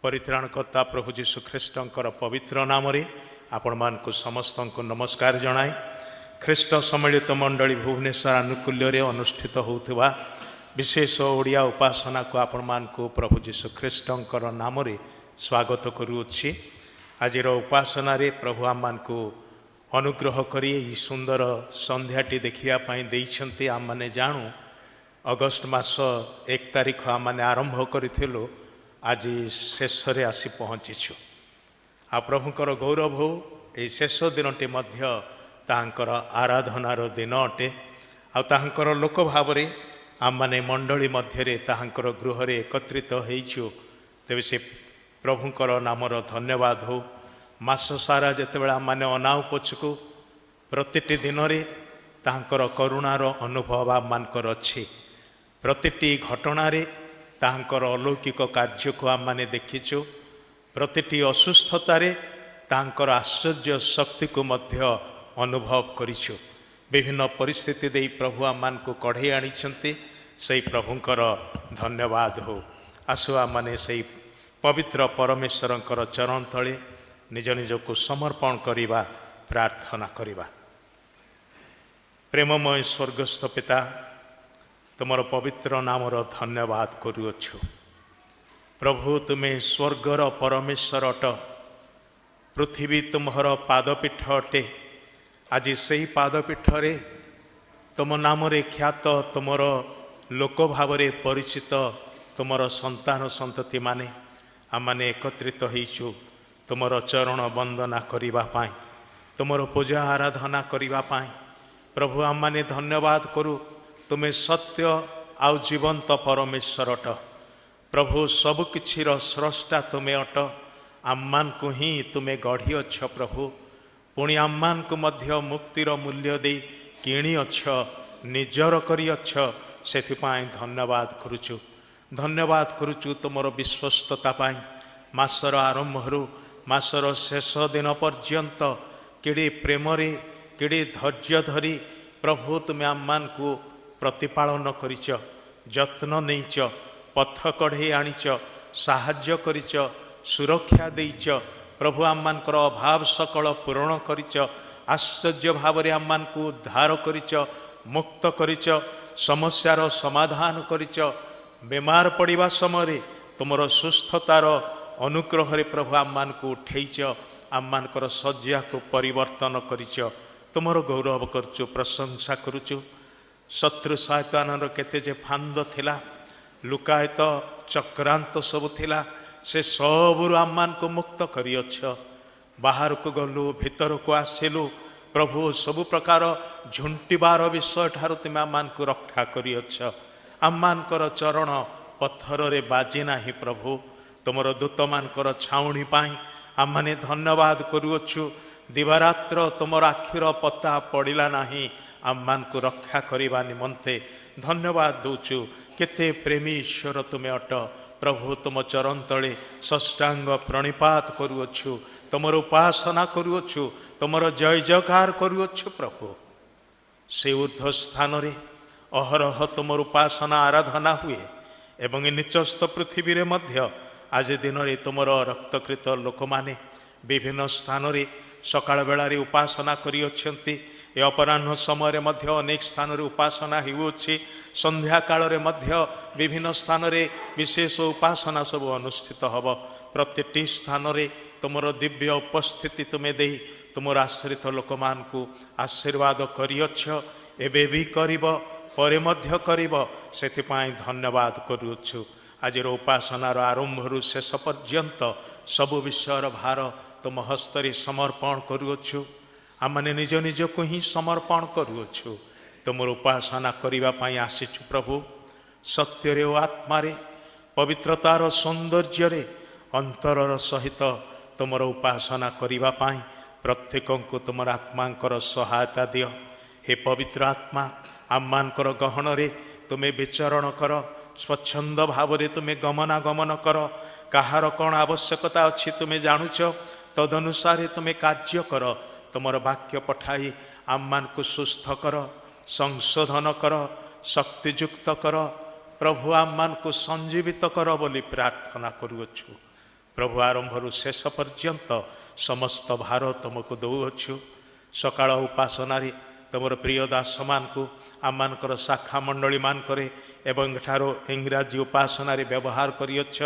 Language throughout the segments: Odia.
परित्राणकर्ता प्रभु जीशु ख्रीष्टर पवित्र नाम आपण मानक समस्त को नमस्कार जनाए। ख्रीष्ट सम्मिलित मंडली भुवनेश्वर आनुकूल्य अनुष्ठित होता विशेष ओडिया उपासना को आपण मानक प्रभु जीशु ख्रीष्टर नाम स्वागत करुच्ची। आज उपासना प्रभु आम मान को अनुग्रह करी सुंदर संध्याटी देखिया आम मैंने जानू अगस्ट मास 1 तारिख आम मैंने आरंभ करूँ आज शेष आसी पहुँचीछु। आ प्रभुकर गौरव हो ये शेष दिनटी तांकर आराधनार दिन अटे। आर लोक भाव आम मैंने मंडली मध्य तांकर गृह एकत्रित होइछु। तेबे से प्रभुकर नामर धन्यवाद हो। मास सारा जितेबाला आम मैंने अनाऊ पछकू प्रतिटी दिन तांकर करुणार अनुभव आम मानकर अच्छी। प्रतिटी घटनारे तांकर अलौकिक कार्य को आम मैंने देखीचु। प्रतिटी असुस्थतारे तांकर आश्चर्य शक्ति को मध्य अनुभव करिछु। विभिन्न परिस्थिति दे प्रभु आम मान को कढ़े आनिछन्ति से प्रभुंकर धन्यवाद हो। आसु आम माने से पवित्र परमेश्वरंकर चरण तले निज निज को समर्पण करिबा प्रार्थना करिबा। प्रेममय स्वर्गस्थ पिता तुमर पवित्र नामर धन्यवाद करुअछु। प्रभु तुम्हें स्वर्गर परमेश्वर अट, पृथ्वी तुम्हर पादपीठ अटे। आज से ही पादपीठ रे तुम नाम ख्यात तुमर लोक भाव परिचित तुमर संतान संतति माने आम माने एकत्रित होइछु तुमर चरण वंदना करिबा पाई, तुमर पूजा आराधना करिबा पाई। प्रभु आम माने धन्यवाद करू। तुम्हें सत्य आउ जीवंत परमेश्वर अट। प्रभु सबकिछिर स्रष्टा तुम्हें अट। आम्मान को ही तुम्हें गढ़ी अच्छ प्रभु। पुणी आम्मान को मध्य मुक्तिर मूल्य दे किणी अच्छ, निजर करी अच्छ। सेथिपाई धन्यवाद करुचु। धन्यवाद करुचु तुमर विश्वस्तता पाई। मासर आरंभरू मासर शेष दिन पर्यंत किड़ी प्रेमरे किड़ी धैर्य धरी प्रभु तुम्हें आम्मान को प्रतिपालन करिच, जत्न नहींच, पथ कढ़े आनीच, साहाଯ୍य करिच, सुरक्षा देइच। प्रभु आम मानकर अभाव सकल पूरण करिच। आश्चर्य भाव आम मान को उद्धार करिच, मुक्त करिच, समस्यार समाधान करिच। बेमार पड़िबा समय तुमर सुस्थतार अनुग्रह प्रभु आम मान को उठेइच। आम मानकर शज्या को परिवर्तन करिच। तुमर गौरव करचु, प्रशंसा करुचु। शत्रु शैतानर केते जे फांद थिला, लुकायत चक्रांत सब थिला, से सबुरु आम मान को मुक्त करिअछ। बाहर को गलु, भीतर को आसिलु प्रभु सब प्रकार झुंटिबार विषय ठारू तुम आम मान को रक्षा करिअछ। आम मानकर चरण पत्थर रे बाजी नाही प्रभु। तुमर दूत मानकर छाउणी पाई आम माने धन्यवाद करुअछु। दिवारात्र तुमर आखिर पता पड़िला नाही आम मान को रक्षा करने निमंते धन्यवाद दौचु। केते प्रेमी ईश्वर तुम्हें अट प्रभु। तुम चरण तले षष्टांग प्रणिपात करुअछु, तुमर उपासना करुअछु, तुमर जय जयकार करुअछु प्रभु। से ऊर्ध्व स्थान रे अहरह तुमर उपासना आराधना हुए एवं निचस्थ पृथ्वी रे मध्य आज दिन रे तुमर रक्तकृत लोक माने विभिन्न स्थान रे सकाळ बेला रे उपासना करिअछन्ति। ए अपराह्न समय मध्य अनेक स्थान रे उपासना होउछि। संध्या काल रे मध्य विभिन्न स्थान रे विशेष उपासना सब अनुष्ठित हब। प्रत्येक स्थान रे तुमर दिव्य उपस्थिति तुम्हें दे तुमर आश्रित लोक मान को आशीर्वाद करिअछ। एबे भी करिब, परे मध्य करिब। सेथिपाई धन्यवाद करुछु। आज उपासनार आरंभरू शेष पर्यंत सब विषयर भार तुम हस्तरे समर्पण करुछु। आमने निज निज को ही समर्पण करुछु। तुमर उपासना करिबा पाई आसीछु प्रभु। सत्य रे आत्मा रे पवित्रतार सौंदर्य रे अंतरर सहित तुमर उपासना करिबा पाई प्रत्येक को तुमर आत्मांकर सहायता दियो। हे पवित्र आत्मा आम मानकर गहन रे तुम्हें विचरण कर। स्वच्छंद भाव रे तुम्हें गमनागमन कर। कहार कौन आवश्यकता अच्छी तुम्हें जानुच, तदनुसार तुम्हें कार्य कर। तुमर वाक्य पठाई आम मान को सुस्थ कर, संशोधन कर, शक्तियुक्त कर। प्रभु आम मान को संजीवित कर बोली प्रार्थना करुअछु। प्रभु आरंभरू शेष पर्यंत समस्त भार तुमको दौछु। सकाळ उपासनारे तुमर प्रिय दास मान को आम मानकर शाखा मंडली मानकरे एवं ठारो इंग्राजी उपासनारे व्यवहार करियछ।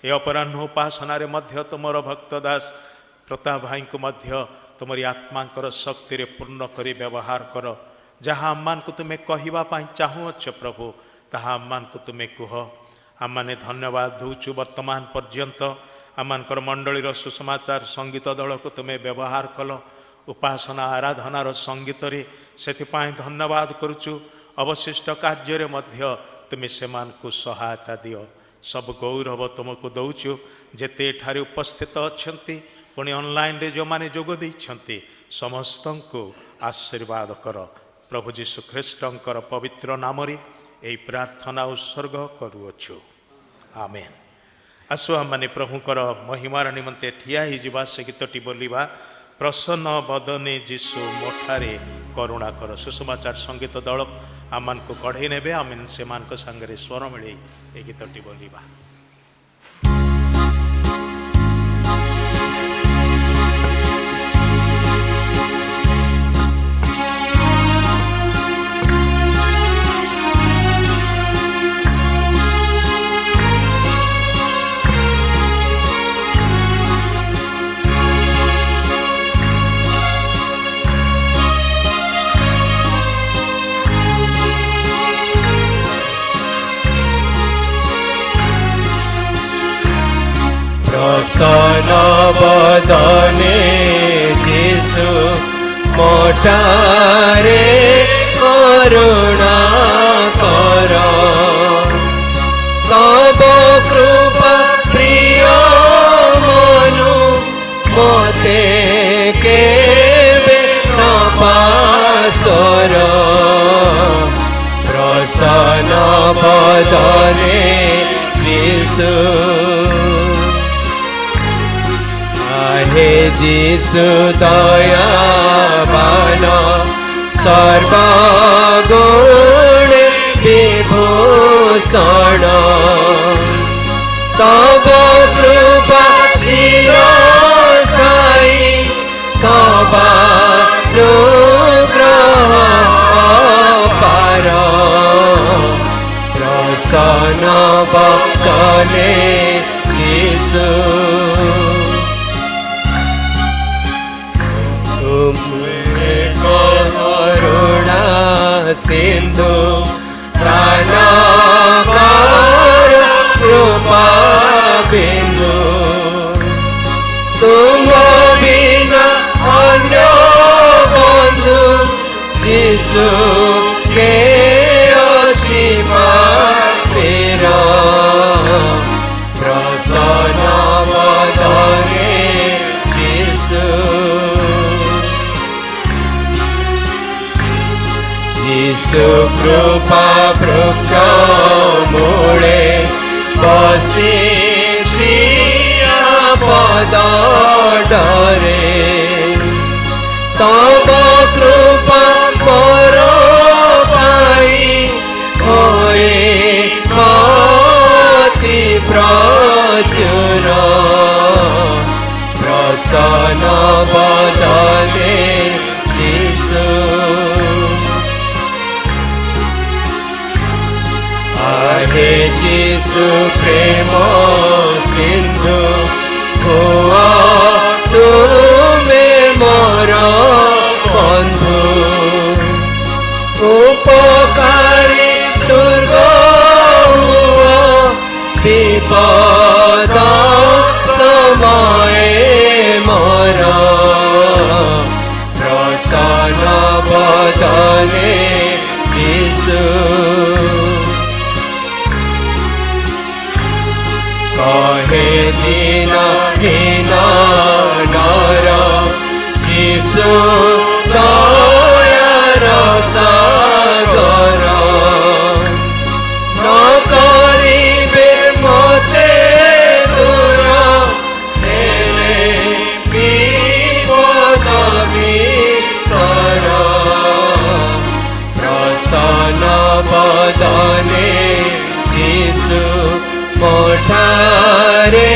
ए अपराह्न उपासनारे मध्य तुमर भक्त दास प्रताप भाई को मध्य तुमरी आत्मांकर शक्ति रे पूर्ण करी व्यवहार कर। जहाँ आम मान को तुम्हें कहवाई चाहूँच प्रभु ताहा आम मान को तुम्हें कह। आम मैंने धन्यवाद दूचु वर्तमान पर्यंत आमर मंडलीर सुसमाचार संगीत दल को तुम्हें व्यवहार कल। उपासना आराधनार संगीत रे सेथिपाई धन्यवाद करुचु। अवशिष्ट कार्य मध्य तुम्हें से सहायता दियो। सब गौरव तुमको दौचु। जेते ठारे उपस्थित अच्छंती पुणी ऑनलाइन रे जो माने जोग देइछंती समस्त को आशीर्वाद कर। प्रभु जीशु ख्रीष्टंकर पवित्र नाम रे एई प्रार्थना उत्सर्ग करूअछु। आमेन। आसु आमे प्रभुकर महिमार निमंते ठिया ही जीवा से गीतटी बोलिबा। प्रसन्न बदने जीशु मोठारे करुणा कर। सुसमाचार संगीत दल आम को कढ़ई नेबे। आम से सांगे स्वर मिले ये गीतटी बोलिबा। प्रसन्न बदने जीशु मोठारे करुणा कर। तब कृपा प्रिय मनु मते केबे न पासर। प्रसन्न बदने जीशु हे जीशु दयावान सर्वगुण विभूषण। तब कृपा चिरस्थायी तब अनुग्रह अपार। प्रसन्न बदने जीशु करुणा सिंधु प्राणकार कृपा बिंदु। तुम बिना अन्य बंधु जीशु के अछि मेरा। प्रसन्न बदने जीशु जीशु कृपा वृक्ष मूले बसी पद डरे। तब कृपा मोर पाई होए मति प्रचुर। प्रसन्न बदने जीशु हे जीशु प्रेम सिंधु हुआ तुमे मोर बंधु। उपकारी दुर्ग हुआ विपद समय मोर। प्रसन्न बदने जीशु कहे दीन हीन नर जीशु दयार सागर। न करिबे मते दूर हेले विपद विस्तार। प्रसन्न बदने जीशु मोठारे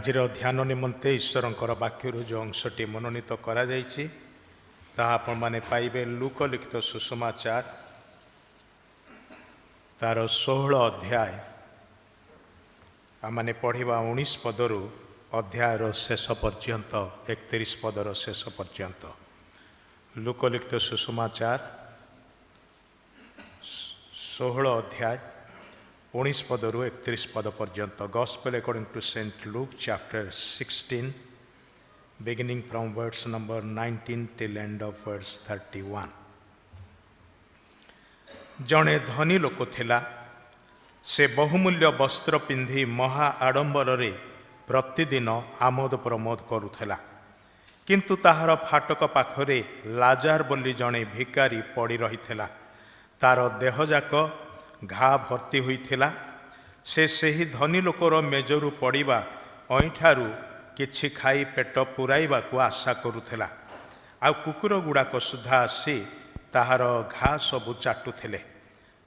ଆଜିର ଧ୍ୟାନ ନିମନ୍ତେ ଈଶ୍ୱରଙ୍କର ବାକ୍ୟରୁ ଯେଉଁ ଅଂଶଟି ମନୋନୀତ କରାଯାଇଛି ତାହା ଆପଣମାନେ ପାଇବେ ଲୁକ ଲିଖିତ ସୁସମାଚାର ତାର 16 ଅଧ୍ୟାୟ ଆମମାନେ ପଢ଼ିବା 19 ପଦରୁ ଅଧ୍ୟାୟର ଶେଷ ପର୍ଯ୍ୟନ୍ତ 31 ପଦର ଶେଷ ପର୍ଯ୍ୟନ୍ତ। ଲୁକ ଲିଖିତ ସୁସମାଚାର 16 ଅଧ୍ୟାୟ 19 ପଦରୁ 31 ପଦ ପର୍ଯ୍ୟନ୍ତ। Gospel according to St. Luke chapter 16 beginning from verse number 19 till end of verse 31। ଜଣେ ଧନୀ ଲୋକ ଥିଲା। ସେ ବହୁମୂଲ୍ୟ ବସ୍ତ୍ର ପିନ୍ଧି ମହା ଆଡ଼ମ୍ବରରେ ପ୍ରତିଦିନ ଆମୋଦ ପ୍ରମୋଦ କରୁଥିଲା। କିନ୍ତୁ ତାହାର ଫାଟକ ପାଖରେ ଲାଜାର ବୋଲି ଜଣେ ଭିକାରୀ ପଡ଼ି ରହିଥିଲା। ତାର ଦେହଯାକ ଘା ଭର୍ତ୍ତି ହୋଇଥିଲା। ସେ ସେହି ଧନୀ ଲୋକର ମେଜରୁ ପଡ଼ିବା ଅଇଁଠାରୁ କିଛି ଖାଇ ପେଟ ପୂରାଇବାକୁ ଆଶା କରୁଥିଲା। ଆଉ କୁକୁର ଗୁଡ଼ାକ ସୁଦ୍ଧା ଆସି ତାହାର ଘା ସବୁ ଚାଟୁଥିଲେ।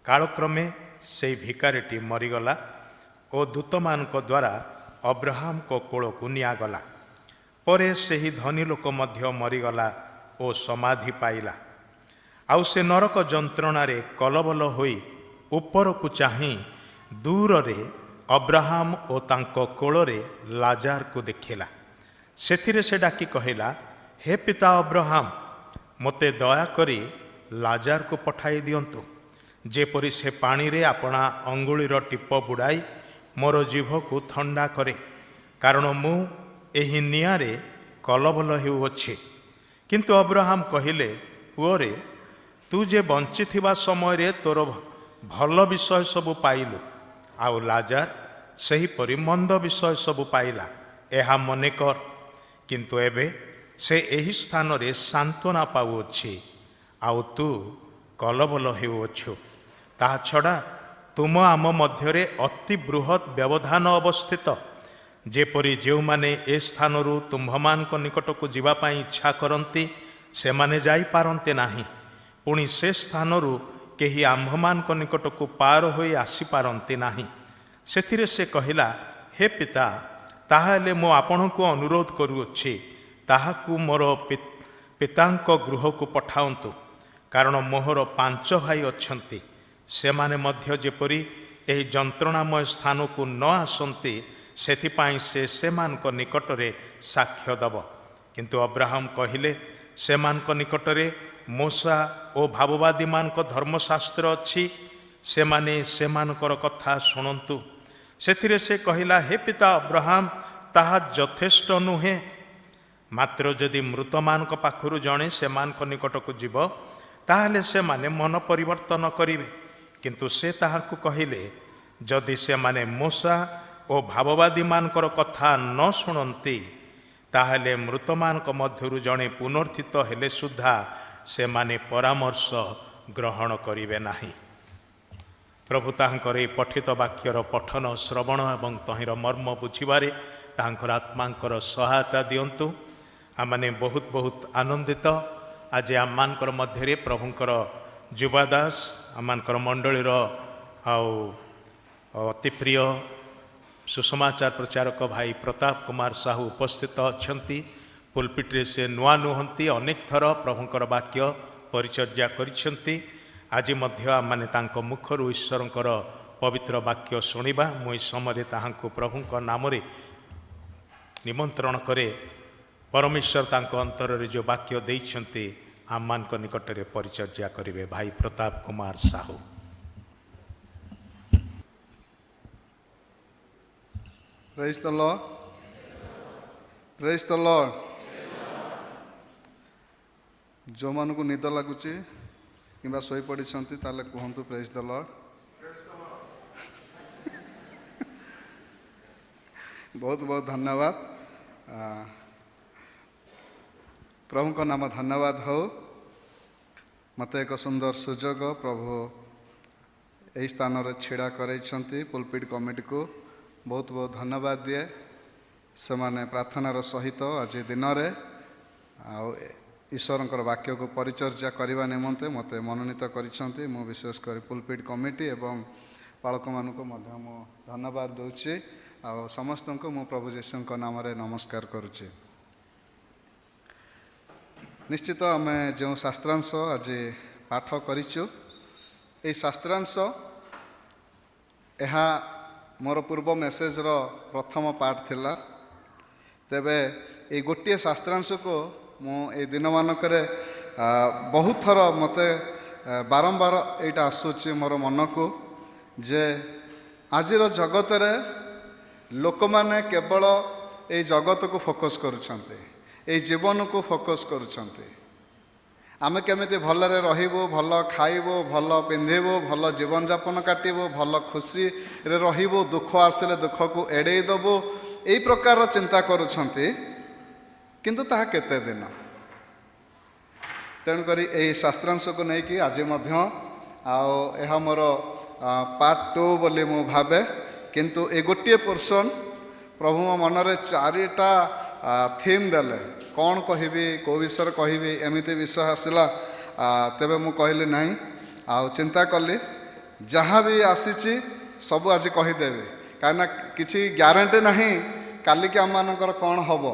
କାଳକ୍ରମେ ସେହି ଭିକାରୀଟି ମରିଗଲା ଓ ଦୂତମାନଙ୍କ ଦ୍ୱାରା ଅବ୍ରାହମଙ୍କ କୋଳକୁ ନିଆଗଲା। ପରେ ସେହି ଧନୀ ଲୋକ ମଧ୍ୟ ମରିଗଲା ଓ ସମାଧି ପାଇଲା। ଆଉ ସେ ନରକ ଯନ୍ତ୍ରଣାରେ କଲବଲ ହୋଇ ଉପରକୁ ଚାହିଁ ଦୂରରେ ଅବ୍ରାହମ ଓ ତାଙ୍କ କୋଳରେ ଲାଜାରକୁ ଦେଖିଲା। ସେଥିରେ ସେ ଡାକି କହିଲା, ହେ ପିତା ଅବ୍ରାହମ, ମୋତେ ଦୟାକରି ଲାଜାରକୁ ପଠାଇ ଦିଅନ୍ତୁ, ଯେପରି ସେ ପାଣିରେ ଆପଣା ଅଙ୍ଗୁଳିର ଟିପ ବୁଡ଼ାଇ ମୋର ଜିଭକୁ ଥଣ୍ଡା କରେ, କାରଣ ମୁଁ ଏହି ନିଆଁରେ କଲବଲ ହେଉଅଛି। କିନ୍ତୁ ଅବ୍ରାହମ କହିଲେ, ପୁଅରେ, ତୁ ଯେ ବଞ୍ଚିଥିବା ସମୟରେ ତୋର ଭଲ ବିଷୟ ସବୁ ପାଇଲୁ, ଆଉ ଲାଜାର ସେହିପରି ମନ୍ଦ ବିଷୟ ସବୁ ପାଇଲା, ଏହା ମନେ କର। କିନ୍ତୁ ଏବେ ସେ ଏହି ସ୍ଥାନରେ ସାନ୍ତ୍ୱନା ପାଉଅଛି, ଆଉ ତୁ କଲବଲ ହେଉଅଛୁ। ତାହା ଛଡ଼ା ତୁମ ଆମ ମଧ୍ୟରେ ଅତି ବୃହତ୍ ବ୍ୟବଧାନ ଅବସ୍ଥିତ, ଯେପରି ଯେଉଁମାନେ ଏ ସ୍ଥାନରୁ ତୁମ୍ଭମାନଙ୍କ ନିକଟକୁ ଯିବା ପାଇଁ ଇଚ୍ଛା କରନ୍ତି ସେମାନେ ଯାଇପାରନ୍ତି ନାହିଁ, ପୁଣି ସେ ସ୍ଥାନରୁ କେହି ଆମ୍ଭମାନଙ୍କ ନିକଟକୁ ପାର ହୋଇ ଆସିପାରନ୍ତି ନାହିଁ। ସେଥିରେ ସେ କହିଲା, ହେ ପିତା, ତାହେଲେ ମୁଁ ଆପଣଙ୍କୁ ଅନୁରୋଧ କରୁଅଛି, ତାହାକୁ ମୋର ପିତାଙ୍କ ଗୃହକୁ ପଠାନ୍ତୁ, କାରଣ ମୋହର 5 ଭାଇ ଅଛନ୍ତି। ସେମାନେ ମଧ୍ୟ ଯେପରି ଏହି ଯନ୍ତ୍ରଣାମୟ ସ୍ଥାନକୁ ନ ଆସନ୍ତି, ସେଥିପାଇଁ ସେ ସେମାନଙ୍କ ନିକଟରେ ସାକ୍ଷ୍ୟ ଦେବ। କିନ୍ତୁ ଅବ୍ରାହମ କହିଲେ, ସେମାନଙ୍କ ନିକଟରେ ମୋଶା ଓ ଭାବବାଦୀମାନଙ୍କ ଧର୍ମଶାସ୍ତ୍ର ଅଛି, ସେମାନେ ସେମାନଙ୍କର କଥା ଶୁଣନ୍ତୁ। ସେଥିରେ ସେ କହିଲା, ହେ ପିତା ଅବ୍ରାହମ, ତାହା ଯଥେଷ୍ଟ ନୁହେଁ। ମାତ୍ର ଯଦି ମୃତମାନଙ୍କ ପାଖରୁ ଜଣେ ସେମାନଙ୍କ ନିକଟକୁ ଯିବ, ତାହେଲେ ସେମାନେ ମନ ପରିବର୍ତ୍ତନ କରିବେ। କିନ୍ତୁ ସେ ତାହାକୁ କହିଲେ, ଯଦି ସେମାନେ ମୋଶା ଓ ଭାବବାଦୀମାନଙ୍କର କଥା ନ ଶୁଣନ୍ତି, ତାହେଲେ ମୃତମାନଙ୍କ ମଧ୍ୟରୁ ଜଣେ ପୁନରୁତ୍ଥିତ ହେଲେ ସୁଦ୍ଧା ସେମାନେ ପରାମର୍ଶ ଗ୍ରହଣ କରିବେ ନାହିଁ। ପ୍ରଭୁ ତାହାଙ୍କର ଏହି ପଠିତ ବାକ୍ୟର ପଠନ, ଶ୍ରବଣ ଏବଂ ତହିଁର ମର୍ମ ବୁଝିବାରେ ତାହାଙ୍କର ଆତ୍ମାଙ୍କର ସହାୟତା ଦିଅନ୍ତୁ। ଆମମାନେ ବହୁତ ବହୁତ ଆନନ୍ଦିତ। ଆଜି ଆମମାନଙ୍କର ମଧ୍ୟରେ ପ୍ରଭୁଙ୍କର ଯୁବାଦାସ, ଆମମାନଙ୍କର ମଣ୍ଡଳୀର ଆଉ ଅତି ପ୍ରିୟ ସୁସମାଚାର ପ୍ରଚାରକ ଭାଇ ପ୍ରତାପ କୁମାର ସାହୁ ଉପସ୍ଥିତ ଅଛନ୍ତି। ପୁଲପିଟରେ ସେ ନୂଆ ନୁହନ୍ତି, ଅନେକ ଥର ପ୍ରଭୁଙ୍କର ବାକ୍ୟ ପରିଚର୍ୟା କରିଛନ୍ତି। ଆଜି ମଧ୍ୟ ଆମମାନେ ତାଙ୍କ ମୁଖରୁ ଈଶ୍ୱରଙ୍କର ପବିତ୍ର ବାକ୍ୟ ଶୁଣିବା। ମୁଁ ଏହି ସମୟରେ ତାହାଙ୍କୁ ପ୍ରଭୁଙ୍କ ନାମରେ ନିମନ୍ତ୍ରଣ କରେ, ପରମେଶ୍ୱର ତାଙ୍କ ଅନ୍ତରରେ ଯେଉଁ ବାକ୍ୟ ଦେଇଛନ୍ତି ଆମମାନଙ୍କ ନିକଟରେ ପରିଚର୍ୟା କରିବେ। ଭାଇ Pratap Kumar Sahu. Praise the Lord. Praise the Lord. ଯେଉଁମାନଙ୍କୁ ନିଦ ଲାଗୁଛି କିମ୍ବା ଶୋଇପଡ଼ିଛନ୍ତି ତାହେଲେ କୁହନ୍ତୁ ପ୍ରେଜ୍ ଦ ଲର୍ଡ। ବହୁତ ବହୁତ ଧନ୍ୟବାଦ। ପ୍ରଭୁଙ୍କ ନାମ ଧନ୍ୟବାଦ ହେଉ। ମୋତେ ଏକ ସୁନ୍ଦର ସୁଯୋଗ ପ୍ରଭୁ ଏହି ସ୍ଥାନରେ ଛିଡ଼ା କରାଇଛନ୍ତି। ପୁଲପିଟ୍ କମିଟିକୁ ବହୁତ ବହୁତ ଧନ୍ୟବାଦ ଦିଏ। ସେମାନେ ପ୍ରାର୍ଥନାର ସହିତ ଆଜି ଦିନରେ ଆଉ ଈଶ୍ୱରଙ୍କର ବାକ୍ୟକୁ ପରିଚର୍ୟା କରିବା ନିମନ୍ତେ ମୋତେ ମନୋନୀତ କରିଛନ୍ତି। ମୁଁ ବିଶେଷ କରି ପୁଲପିଟ୍ କମିଟି ଏବଂ ପାଳକମାନଙ୍କୁ ମଧ୍ୟ ମୁଁ ଧନ୍ୟବାଦ ଦେଉଛି। ଆଉ ସମସ୍ତଙ୍କୁ ମୁଁ ପ୍ରଭୁ ଯୀଶୁଙ୍କ ନାମରେ ନମସ୍କାର କରୁଛି। ନିଶ୍ଚିତ ଆମେ ଯେଉଁ ଶାସ୍ତ୍ରାଂଶ ଆଜି ପାଠ କରିଛୁ, ଏହି ଶାସ୍ତ୍ରାଂଶ ଏହା ମୋର ପୂର୍ବ ମେସେଜର ପ୍ରଥମ ପାର୍ଟ ଥିଲା। ତେବେ ଏଇ ଗୋଟିଏ ଶାସ୍ତ୍ରାଂଶକୁ ମୁଁ ଏଇ ଦିନମାନଙ୍କରେ ବହୁତ ଥର ମୋତେ ବାରମ୍ବାର ଏଇଟା ଆସୁଛି ମୋର ମନକୁ ଯେ ଆଜିର ଜଗତରେ ଲୋକମାନେ କେବଳ ଏଇ ଜଗତକୁ ଫୋକସ୍ କରୁଛନ୍ତି, ଏଇ ଜୀବନକୁ ଫୋକସ୍ କରୁଛନ୍ତି। ଆମେ କେମିତି ଭଲରେ ରହିବୁ, ଭଲ ଖାଇବୁ, ଭଲ ପିନ୍ଧିବୁ, ଭଲ ଜୀବନଯାପନ କାଟିବୁ, ଭଲ ଖୁସିରେ ରହିବୁ, ଦୁଃଖ ଆସିଲେ ଦୁଃଖକୁ ଏଡ଼େଇ ଦେବୁ, ଏଇ ପ୍ରକାରର ଚିନ୍ତା କରୁଛନ୍ତି। କିନ୍ତୁ ତାହା କେତେ ଦିନ? ତେଣୁକରି ଏହି ଶାସ୍ତ୍ରାଂଶକୁ ନେଇକି ଆଜି ମଧ୍ୟ ଆଉ ଏହା ମୋର ପାର୍ଟ 2 ବୋଲି ମୁଁ ଭାବେ। କିନ୍ତୁ ଏ ଗୋଟିଏ ପୋର୍ସନ୍ ପ୍ରଭୁ ମୋ ମନରେ 4ଟା ଥିମ୍ ଦେଲେ, କ'ଣ କହିବି, କେଉଁ ବିଷୟରେ କହିବି, ଏମିତି ବିଷୟ ଆସିଲା। ତେବେ ମୁଁ କହିଲି ନାହିଁ, ଆଉ ଚିନ୍ତା କଲି ଯାହା ବି ଆସିଛି ସବୁ ଆଜି କହିଦେବି, କାହିଁକିନା କିଛି ଗ୍ୟାରେଣ୍ଟି ନାହିଁ କାଲିକି ଆମମାନଙ୍କର କ'ଣ ହେବ।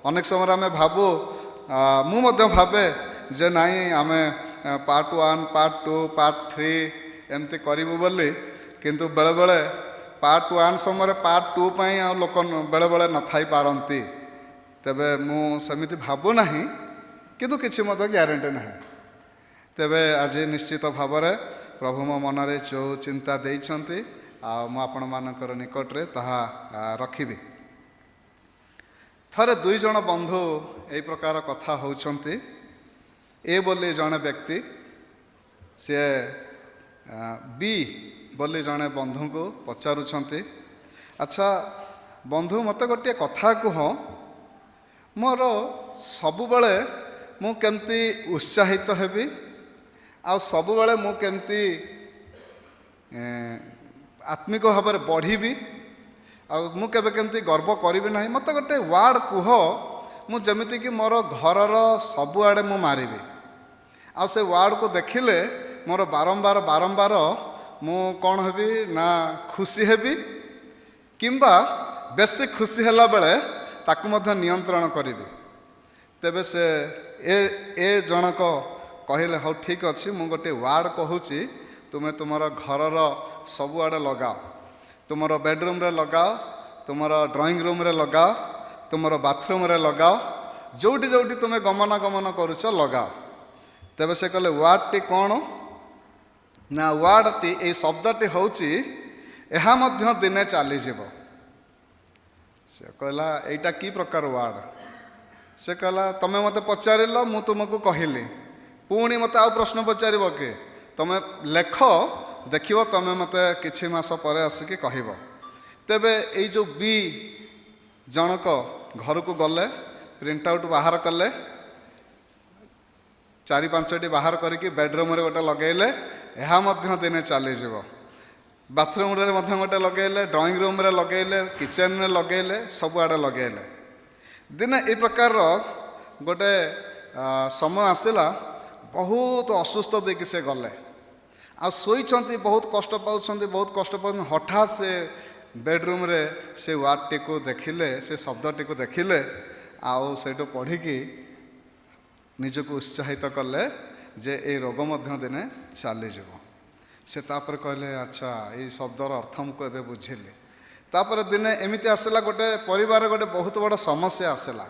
ଅନେକ ସମୟରେ ଆମେ ଭାବୁ, ମୁଁ ମଧ୍ୟ ଭାବେ ଯେ ନାଇଁ ଆମେ ପାର୍ଟ 1, ପାର୍ଟ 2, ପାର୍ଟ 3 ଏମିତି କରିବୁ ବୋଲି। କିନ୍ତୁ ବେଳେବେଳେ ପାର୍ଟ 1 ସମୟରେ ପାର୍ଟ 2 ପାଇଁ ଆଉ ଲୋକ ବେଳେବେଳେ ନଥାଇ ପାରନ୍ତି। ତେବେ ମୁଁ ସେମିତି ଭାବୁନାହିଁ, କିନ୍ତୁ କିଛି ମଧ୍ୟ ଗ୍ୟାରେଣ୍ଟି ନାହିଁ। ତେବେ ଆଜି ନିଶ୍ଚିତ ଭାବରେ ପ୍ରଭୁ ମୋ ମନରେ ଯେଉଁ ଚିନ୍ତା ଦେଇଛନ୍ତି ଆଉ ମୁଁ ଆପଣମାନଙ୍କର ନିକଟରେ ତାହା ରଖିବି। ଥରେ 2 ଜଣ ବନ୍ଧୁ ଏଇ ପ୍ରକାର କଥା ହେଉଛନ୍ତି। ଏ ବୋଲି ଜଣେ ବ୍ୟକ୍ତି, ସିଏ ବି ବୋଲି ଜଣେ ବନ୍ଧୁଙ୍କୁ ପଚାରୁଛନ୍ତି, ଆଚ୍ଛା ବନ୍ଧୁ, ମୋତେ ଗୋଟିଏ କଥା କୁହ, ମୋର ସବୁବେଳେ ମୁଁ କେମିତି ଉତ୍ସାହିତ ହେବି, ଆଉ ସବୁବେଳେ ମୁଁ କେମିତି ଆତ୍ମିକ ଭାବରେ ବଢ଼ିବି, ଆଉ ମୁଁ କେବେ କେମିତି ଗର୍ବ କରିବି ନାହିଁ। ମୋତେ ଗୋଟେ ୱାର୍ଡ଼ କୁହ, ମୁଁ ଯେମିତିକି ମୋର ଘରର ସବୁଆଡ଼େ ମୁଁ ମାରିବି, ଆଉ ସେ ୱାର୍ଡ଼କୁ ଦେଖିଲେ ମୋର ବାରମ୍ବାର ମୁଁ କ'ଣ ହେବି ନା ଖୁସି ହେବି, କିମ୍ବା ବେଶୀ ଖୁସି ହେଲା ବେଳେ ତାକୁ ମଧ୍ୟ ନିୟନ୍ତ୍ରଣ କରିବି। ତେବେ ସେ ଏ ଜଣକ କହିଲେ, ହଉ ଠିକ୍ ଅଛି, ମୁଁ ଗୋଟେ ୱାର୍ଡ଼ କହୁଛି, ତୁମେ ତୁମର ଘରର ସବୁଆଡ଼େ ଲଗାଅ, ତୁମର ବେଡ଼ରୁମ୍ରେ ଲଗାଅ, ତୁମର ଡ୍ରଇଂ ରୁମ୍ରେ ଲଗାଅ, ତୁମର ବାଥରୁମ୍ରେ ଲଗାଅ, ଯେଉଁଠି ଯେଉଁଠି ତୁମେ ଗମନାଗମନ କରୁଛ ଲଗାଅ। ତେବେ ସେ କହିଲେ ୱାର୍ଡ଼ଟି କ'ଣ ନା, ୱାର୍ଡ଼ଟି, ଏଇ ଶବ୍ଦଟି ହେଉଛି ଏହା ମଧ୍ୟ ଦିନେ ଚାଲିଯିବ। ସେ କହିଲା ଏଇଟା କି ପ୍ରକାର ୱାର୍ଡ଼? ସେ କହିଲା ତମେ ମୋତେ ପଚାରିଲ, ମୁଁ ତୁମକୁ କହିଲି, ପୁଣି ମୋତେ ଆଉ ପ୍ରଶ୍ନ ପଚାରିବ କି? ତମେ ଲେଖ, ଦେଖିବ ତମେ ମୋତେ କିଛି ମାସ ପରେ ଆସିକି କହିବ। ତେବେ ଏଇ ଯେଉଁ ବି ଜଣକ ଘରକୁ ଗଲେ, ପ୍ରିଣ୍ଟ ଆଉଟ୍ ବାହାର କଲେ, 4-5ଟି ବାହାର କରିକି ବେଡ଼ରୁମ୍ରେ ଗୋଟେ ଲଗେଇଲେ, ଏହା ମଧ୍ୟ ଦିନେ ଚାଲିଯିବ। ବାଥରୁମ୍ରେ ମଧ୍ୟ ଗୋଟେ ଲଗେଇଲେ, ଡ୍ରଇଂ ରୁମ୍ରେ ଲଗେଇଲେ, କିଚେନ୍ରେ ଲଗେଇଲେ, ସବୁଆଡ଼େ ଲଗେଇଲେ। ଦିନେ ଏ ପ୍ରକାରର ଗୋଟେ ସମୟ ଆସିଲା, ବହୁତ ଅସୁସ୍ଥ ଦେଇକି ସେ ଗଲେ, ଆଉ ଶୋଇଛନ୍ତି, ବହୁତ କଷ୍ଟ ପାଉଛନ୍ତି। ହଠାତ୍ ସେ ବେଡ଼ରୁମ୍ରେ ସେ ୱାର୍ଡ଼ଟିକୁ ଦେଖିଲେ, ସେ ଶବ୍ଦଟିକୁ ଦେଖିଲେ, ଆଉ ସେଇଠୁ ପଢ଼ିକି ନିଜକୁ ଉତ୍ସାହିତ କଲେ ଯେ ଏଇ ରୋଗ ମଧ୍ୟ ଦିନେ ଚାଲିଯିବ। ସେ ତାପରେ କହିଲେ, ଆଚ୍ଛା ଏଇ ଶବ୍ଦର ଅର୍ଥ ମୁଁ ଏବେ ବୁଝିଲି। ତାପରେ ଦିନେ ଏମିତି ଆସିଲା, ଗୋଟେ ପରିବାରରେ ଗୋଟେ ବହୁତ ବଡ଼ ସମସ୍ୟା ଆସିଲା।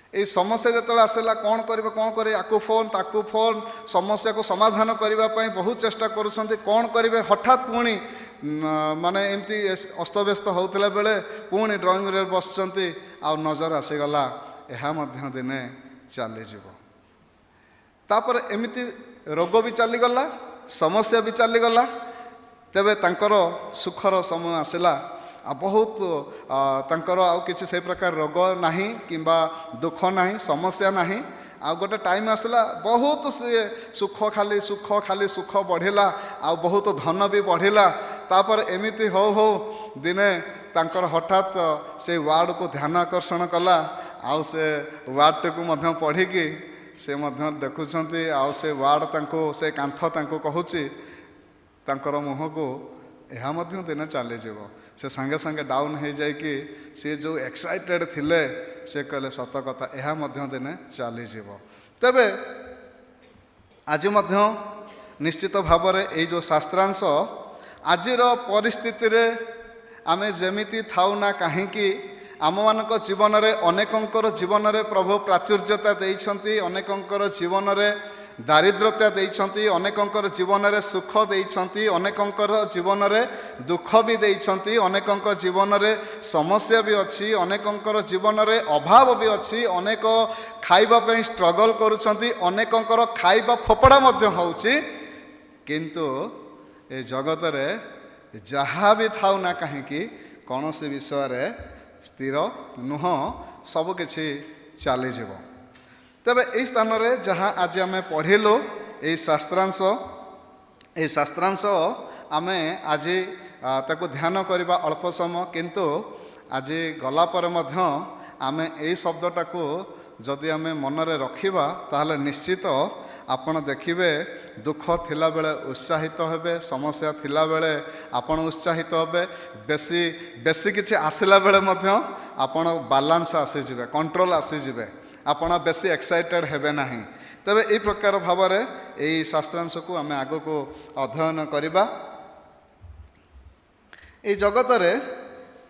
ଏଇ ସମସ୍ୟା ଯେତେବେଳେ ଆସିଲା, କ'ଣ କରିବେ, ଆକୁ ଫୋନ୍ ତାକୁ ଫୋନ୍, ସମସ୍ୟାକୁ ସମାଧାନ କରିବା ପାଇଁ ବହୁତ ଚେଷ୍ଟା କରୁଛନ୍ତି, କ'ଣ କରିବେ। ହଠାତ୍ ପୁଣି ମାନେ ଏମିତି ଅସ୍ତବ୍ୟସ୍ତ ହେଉଥିଲା ବେଳେ ପୁଣି ଡ୍ରଇଂ ରୁମ୍ରେ ବସିଛନ୍ତି, ଆଉ ନଜର ଆସିଗଲା ଏହା ମଧ୍ୟ ଦିନେ ଚାଲିଯିବ। ତାପରେ ଏମିତି ରୋଗ ବି ଚାଲିଗଲା, ସମସ୍ୟା ବି ଚାଲିଗଲା। ତେବେ ତାଙ୍କର ସୁଖର ସମୟ ଆସିଲା, ଆଉ ବହୁତ ତାଙ୍କର ଆଉ କିଛି ସେଇ ପ୍ରକାର ରୋଗ ନାହିଁ, କିମ୍ବା ଦୁଃଖ ନାହିଁ, ସମସ୍ୟା ନାହିଁ। ଆଉ ଗୋଟେ ଟାଇମ୍ ଆସିଲା, ବହୁତ ସିଏ ଖାଲି ସୁଖ ବଢ଼ିଲା, ଆଉ ବହୁତ ଧନ ବି ବଢ଼ିଲା। ତାପରେ ଏମିତି ହଉ ଦିନେ ତାଙ୍କର ହଠାତ୍ ସେଇ ୱାର୍ଡ଼କୁ ଧ୍ୟାନ ଆକର୍ଷଣ କଲା, ଆଉ ସେ ୱାର୍ଡ଼ଟିକୁ ମଧ୍ୟ ପଢ଼ିକି ସେ ମଧ୍ୟ ଦେଖୁଛନ୍ତି, ଆଉ ସେ ୱାର୍ଡ଼ ତାଙ୍କୁ, ସେ କାନ୍ଥ ତାଙ୍କୁ କହୁଛି, ତାଙ୍କର ମୁହଁକୁ ଏହା ମଧ୍ୟ ଦିନେ ଚାଲିଯିବ। ସେ ସାଙ୍ଗେ ସାଙ୍ଗେ ଡାଉନ୍ ହେଇଯାଇକି ସେ ଯେଉଁ ଏକ୍ସାଇଟେଡ଼୍ ଥିଲେ ସେ କହିଲେ ସତ କଥା, ଏହା ମଧ୍ୟ ଦିନେ ଚାଲିଯିବ। ତେବେ ଆଜି ମଧ୍ୟ ନିଶ୍ଚିତ ଭାବରେ ଏଇ ଯେଉଁ ଶାସ୍ତ୍ରାଂଶ ଆଜିର ପରିସ୍ଥିତିରେ ଆମେ ଯେମିତି ଥାଉ ନା କାହିଁକି ଆମମାନଙ୍କ ଜୀବନରେ ଅନେକଙ୍କର ଜୀବନରେ ପ୍ରଭୁ ପ୍ରାଚୁର୍ଯ୍ୟତା ଦେଇଛନ୍ତି, ଅନେକଙ୍କର ଜୀବନରେ ଦାରିଦ୍ର୍ୟତା ଦେଇଛନ୍ତି, ଅନେକଙ୍କର ଜୀବନରେ ସୁଖ ଦେଇଛନ୍ତି, ଅନେକଙ୍କର ଜୀବନରେ ଦୁଃଖ ବି ଦେଇଛନ୍ତି, ଅନେକଙ୍କ ଜୀବନରେ ସମସ୍ୟା ବି ଅଛି, ଅନେକଙ୍କର ଜୀବନରେ ଅଭାବ ବି ଅଛି, ଅନେକ ଖାଇବା ପାଇଁ ଷ୍ଟ୍ରଗଲ୍ କରୁଛନ୍ତି, ଅନେକଙ୍କର ଖାଇବା ଫୋପଡ଼ା ମଧ୍ୟ ହେଉଛି। କିନ୍ତୁ ଏ ଜଗତରେ ଯାହା ବି ଥାଉ ନା କାହିଁକି କୌଣସି ବିଷୟରେ ସ୍ଥିର ନୁହଁ, ସବୁକିଛି ଚାଲିଯିବ। ତେବେ ଏହି ସ୍ଥାନରେ ଯାହା ଆଜି ଆମେ ପଢ଼ିଲୁ ଏହି ଶାସ୍ତ୍ରାଂଶ ଆମେ ଆଜି ତାକୁ ଧ୍ୟାନ କରିବା ଅଳ୍ପ ସମୟ, କିନ୍ତୁ ଆଜି ଗଲା ପରେ ମଧ୍ୟ ଆମେ ଏହି ଶବ୍ଦଟାକୁ ଯଦି ଆମେ ମନରେ ରଖିବା ତାହେଲେ ନିଶ୍ଚିତ ଆପଣ ଦେଖିବେ ଦୁଃଖ ଥିଲାବେଳେ ଉତ୍ସାହିତ ହେବେ, ସମସ୍ୟା ଥିଲାବେଳେ ଆପଣ ଉତ୍ସାହିତ ହେବେ, ବେଶୀ କିଛି ଆସିଲା ବେଳେ ମଧ୍ୟ ଆପଣ ବାଲାନ୍ସ ଆସିଯିବେ, କଣ୍ଟ୍ରୋଲ ଆସିଯିବେ, ଆପଣ ବେଶୀ ଏକ୍ସାଇଟେଡ଼୍ ହେବେ ନାହିଁ। ତେବେ ଏହି ପ୍ରକାର ଭାବରେ ଏହି ଶାସ୍ତ୍ରାଂଶକୁ ଆମେ ଆଗକୁ ଅଧ୍ୟୟନ କରିବା। ଏହି ଜଗତରେ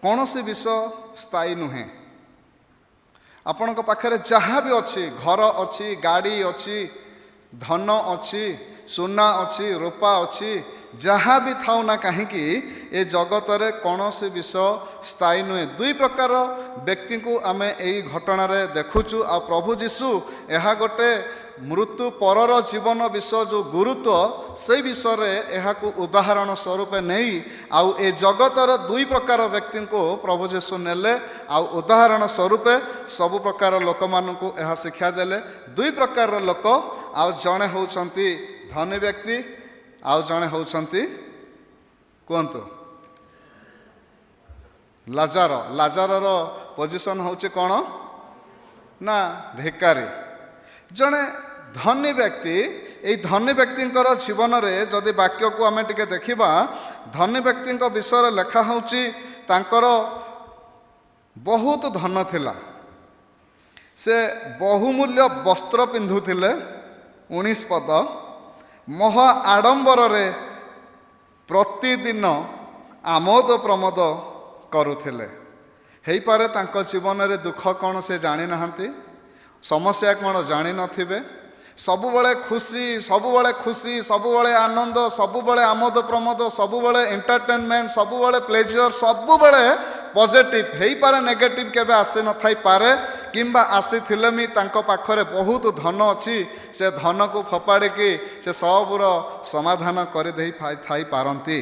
କୌଣସି ବିଷୟ ସ୍ଥାୟୀ ନୁହେଁ। ଆପଣଙ୍କ ପାଖରେ ଯାହା ବି ଅଛି, ଘର ଅଛି, ଗାଡ଼ି ଅଛି, ଧନ ଅଛି, ସୁନା ଅଛି, ରୂପା ଅଛି, ଯାହା ବି ଥାଉ ନା କାହିଁକି ଏ ଜଗତରେ କୌଣସି ବିଷୟ ସ୍ଥାୟୀ ନୁହେଁ। ଦୁଇ ପ୍ରକାର ବ୍ୟକ୍ତିଙ୍କୁ ଆମେ ଏହି ଘଟଣାରେ ଦେଖୁଛୁ। ଆଉ ପ୍ରଭୁ ଯୀଶୁ ଏହା ଗୋଟେ ମୃତ୍ୟୁ ପରର ଜୀବନ ବିଷୟ ଯେଉଁ ଗୁରୁତ୍ୱ, ସେଇ ବିଷୟରେ ଏହାକୁ ଉଦାହରଣ ସ୍ୱରୂପ ନେଇ ଆଉ ଏ ଜଗତର ଦୁଇ ପ୍ରକାର ବ୍ୟକ୍ତିଙ୍କୁ ପ୍ରଭୁ ଯୀଶୁ ନେଲେ ଆଉ ଉଦାହରଣ ସ୍ୱରୂପ ସବୁ ପ୍ରକାର ଲୋକମାନଙ୍କୁ ଏହା ଶିକ୍ଷା ଦେଲେ। ଦୁଇ ପ୍ରକାରର ଲୋକ, ଆଉ ଜଣେ ହେଉଛନ୍ତି ଧନୀ ବ୍ୟକ୍ତି, ଆଉ ଜଣେ ହେଉଛନ୍ତି କୁହନ୍ତୁ ଲାଜାରର ପୋଜିସନ୍ ହେଉଛି କ'ଣ ନା ଭିକାରୀ। ଜଣେ ଧନୀ ବ୍ୟକ୍ତି, ଏଇ ଧନୀ ବ୍ୟକ୍ତିଙ୍କର ଜୀବନରେ ଯଦି ବାକ୍ୟକୁ ଆମେ ଟିକେ ଦେଖିବା, ଧନୀ ବ୍ୟକ୍ତିଙ୍କ ବିଷୟରେ ଲେଖା ହେଉଛି ତାଙ୍କର ବହୁତ ଧନ ଥିଲା, ସେ ବହୁମୂଲ୍ୟ ବସ୍ତ୍ର ପିନ୍ଧୁଥିଲେ, 19 ପଦ, ମହା ଆଡ଼ମ୍ବରରେ ପ୍ରତିଦିନ ଆମୋଦ ପ୍ରମୋଦ କରୁଥିଲେ। ହେଇପାରେ ତାଙ୍କ ଜୀବନରେ ଦୁଃଖ କ'ଣ ସେ ଜାଣିନାହାନ୍ତି, ସମସ୍ୟା କ'ଣ ଜାଣିନଥିବେ, ସବୁବେଳେ ଖୁସି, ସବୁବେଳେ ଆନନ୍ଦ, ସବୁବେଳେ ଆମୋଦ ପ୍ରମୋଦ, ସବୁବେଳେ ଏଣ୍ଟରଟେନମେଣ୍ଟ, ସବୁବେଳେ ପ୍ଲେଜର, ସବୁବେଳେ ପଜିଟିଭ। ହେଇପାରେ ନେଗେଟିଭ କେବେ ଆସିନଥାଇପାରେ, କିମ୍ବା ଆସିଥିଲେ ବି ତାଙ୍କ ପାଖରେ ବହୁତ ଧନ ଅଛି, ସେ ଧନକୁ ଫୋପାଡ଼ିକି ସେ ସବୁର ସମାଧାନ କରିଦେଇ ଥାଇପାରନ୍ତି।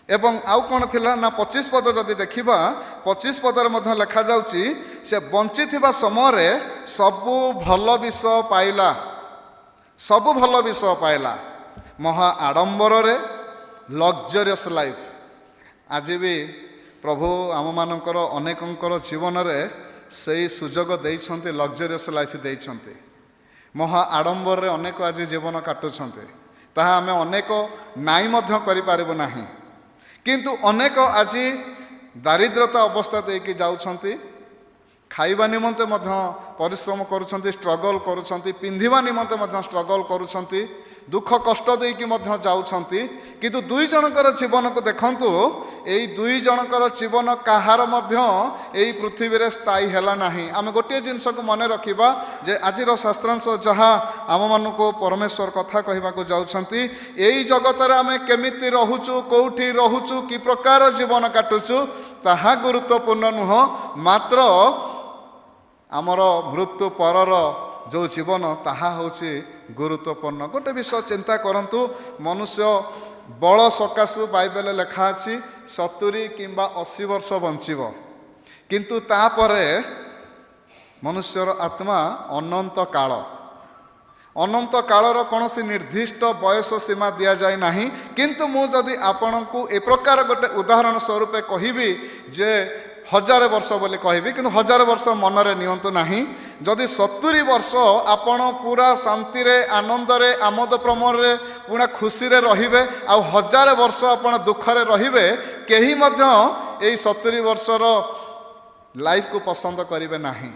ଏବଂ ଆଉ କ'ଣ ଥିଲା ନା 25 ପଦ ଯଦି ଦେଖିବା, 25 ପଦରେ ମଧ୍ୟ ଲେଖାଯାଉଛି ସେ ବଞ୍ଚିଥିବା ସମୟରେ ସବୁ ଭଲ ବିଷୟ ପାଇଲା, ମହା ଆଡ଼ମ୍ବରରେ ଲକ୍ଜରିୟସ୍ ଲାଇଫ୍। ଆଜି ବି ପ୍ରଭୁ ଆମମାନଙ୍କର ଅନେକଙ୍କର ଜୀବନରେ ସେଇ ସୁଯୋଗ ଦେଇଛନ୍ତି, ଲକ୍ଜରିୟସ୍ ଲାଇଫ୍ ଦେଇଛନ୍ତି। ମହା ଆଡ଼ମ୍ବରରେ ଅନେକ ଆଜି ଜୀବନ କାଟୁଛନ୍ତି, ତାହା ଆମେ ଅନେକ ନାଇଁ ମଧ୍ୟ କରିପାରିବୁ ନାହିଁ। କିନ୍ତୁ ଅନେକ ଆଜି ଦାରିଦ୍ରତା ଅବସ୍ଥା ଦେଇକି ଯାଉଛନ୍ତି, ଖାଇବା ନିମନ୍ତେ ମଧ୍ୟ ପରିଶ୍ରମ କରୁଛନ୍ତି, ଷ୍ଟ୍ରଗଲ୍ କରୁଛନ୍ତି, ପିନ୍ଧିବା ନିମନ୍ତେ ମଧ୍ୟ ଷ୍ଟ୍ରଗଲ୍ କରୁଛନ୍ତି, ଦୁଃଖ କଷ୍ଟ ଦେଇକି ମଧ୍ୟ ଯାଉଛନ୍ତି। କିନ୍ତୁ ଦୁଇ ଜଣଙ୍କର ଜୀବନକୁ ଦେଖନ୍ତୁ, ଏଇ ଦୁଇ ଜଣଙ୍କର ଜୀବନ କାହାର ମଧ୍ୟ ଏଇ ପୃଥିବୀରେ ସ୍ଥାୟୀ ହେଲା ନାହିଁ। ଆମେ ଗୋଟିଏ ଜିନିଷକୁ ମନେ ରଖିବା ଯେ ଆଜିର ଶାସ୍ତ୍ରାଂଶ ଯାହା ଆମମାନଙ୍କୁ ପରମେଶ୍ୱର କଥା କହିବାକୁ ଯାଉଛନ୍ତି, ଏଇ ଜଗତରେ ଆମେ କେମିତି ରହୁଛୁ, କେଉଁଠି ରହୁଛୁ, କି ପ୍ରକାର ଜୀବନ କାଟୁଛୁ, ତାହା ଗୁରୁତ୍ୱପୂର୍ଣ୍ଣ ନୁହଁ, ମାତ୍ର ଆମର ମୃତ୍ୟୁ ପରର ଯେଉଁ ଜୀବନ ତାହା ହେଉଛି ଗୁରୁତ୍ୱପୂର୍ଣ୍ଣ। ଗୋଟେ ବିଷୟ ଚିନ୍ତା କରନ୍ତୁ, ମନୁଷ୍ୟ ବଳ ସକାଶୁ ବାଇବେଲରେ ଲେଖା ଅଛି 70 କିମ୍ବା 80 ବର୍ଷ ବଞ୍ଚିବ, କିନ୍ତୁ ତାପରେ ମନୁଷ୍ୟର ଆତ୍ମା ଅନନ୍ତ କାଳର କୌଣସି ନିର୍ଦ୍ଦିଷ୍ଟ ବୟସ ସୀମା ଦିଆଯାଇ ନାହିଁ। କିନ୍ତୁ ମୁଁ ଯଦି ଆପଣଙ୍କୁ ଏ ପ୍ରକାର ଗୋଟେ ଉଦାହରଣ ସ୍ୱରୂପ କହିବି ଯେ 1000 ବର୍ଷ ବୋଲି କହିବି, କିନ୍ତୁ 1000 ବର୍ଷ ମନରେ ନିଅନ୍ତୁ ନାହିଁ। ଯଦି 70 ବର୍ଷ ଆପଣ ପୁରା ଶାନ୍ତିରେ, ଆନନ୍ଦରେ, ଆମୋଦ ପ୍ରମୋଦରେ, ପୁରା ଖୁସିରେ ରହିବେ, ଆଉ 1000 ବର୍ଷ ଆପଣ ଦୁଃଖରେ ରହିବେ, କେହି ମଧ୍ୟ ଏଇ 70 ବର୍ଷର ଲାଇଫକୁ ପସନ୍ଦ କରିବେ ନାହିଁ।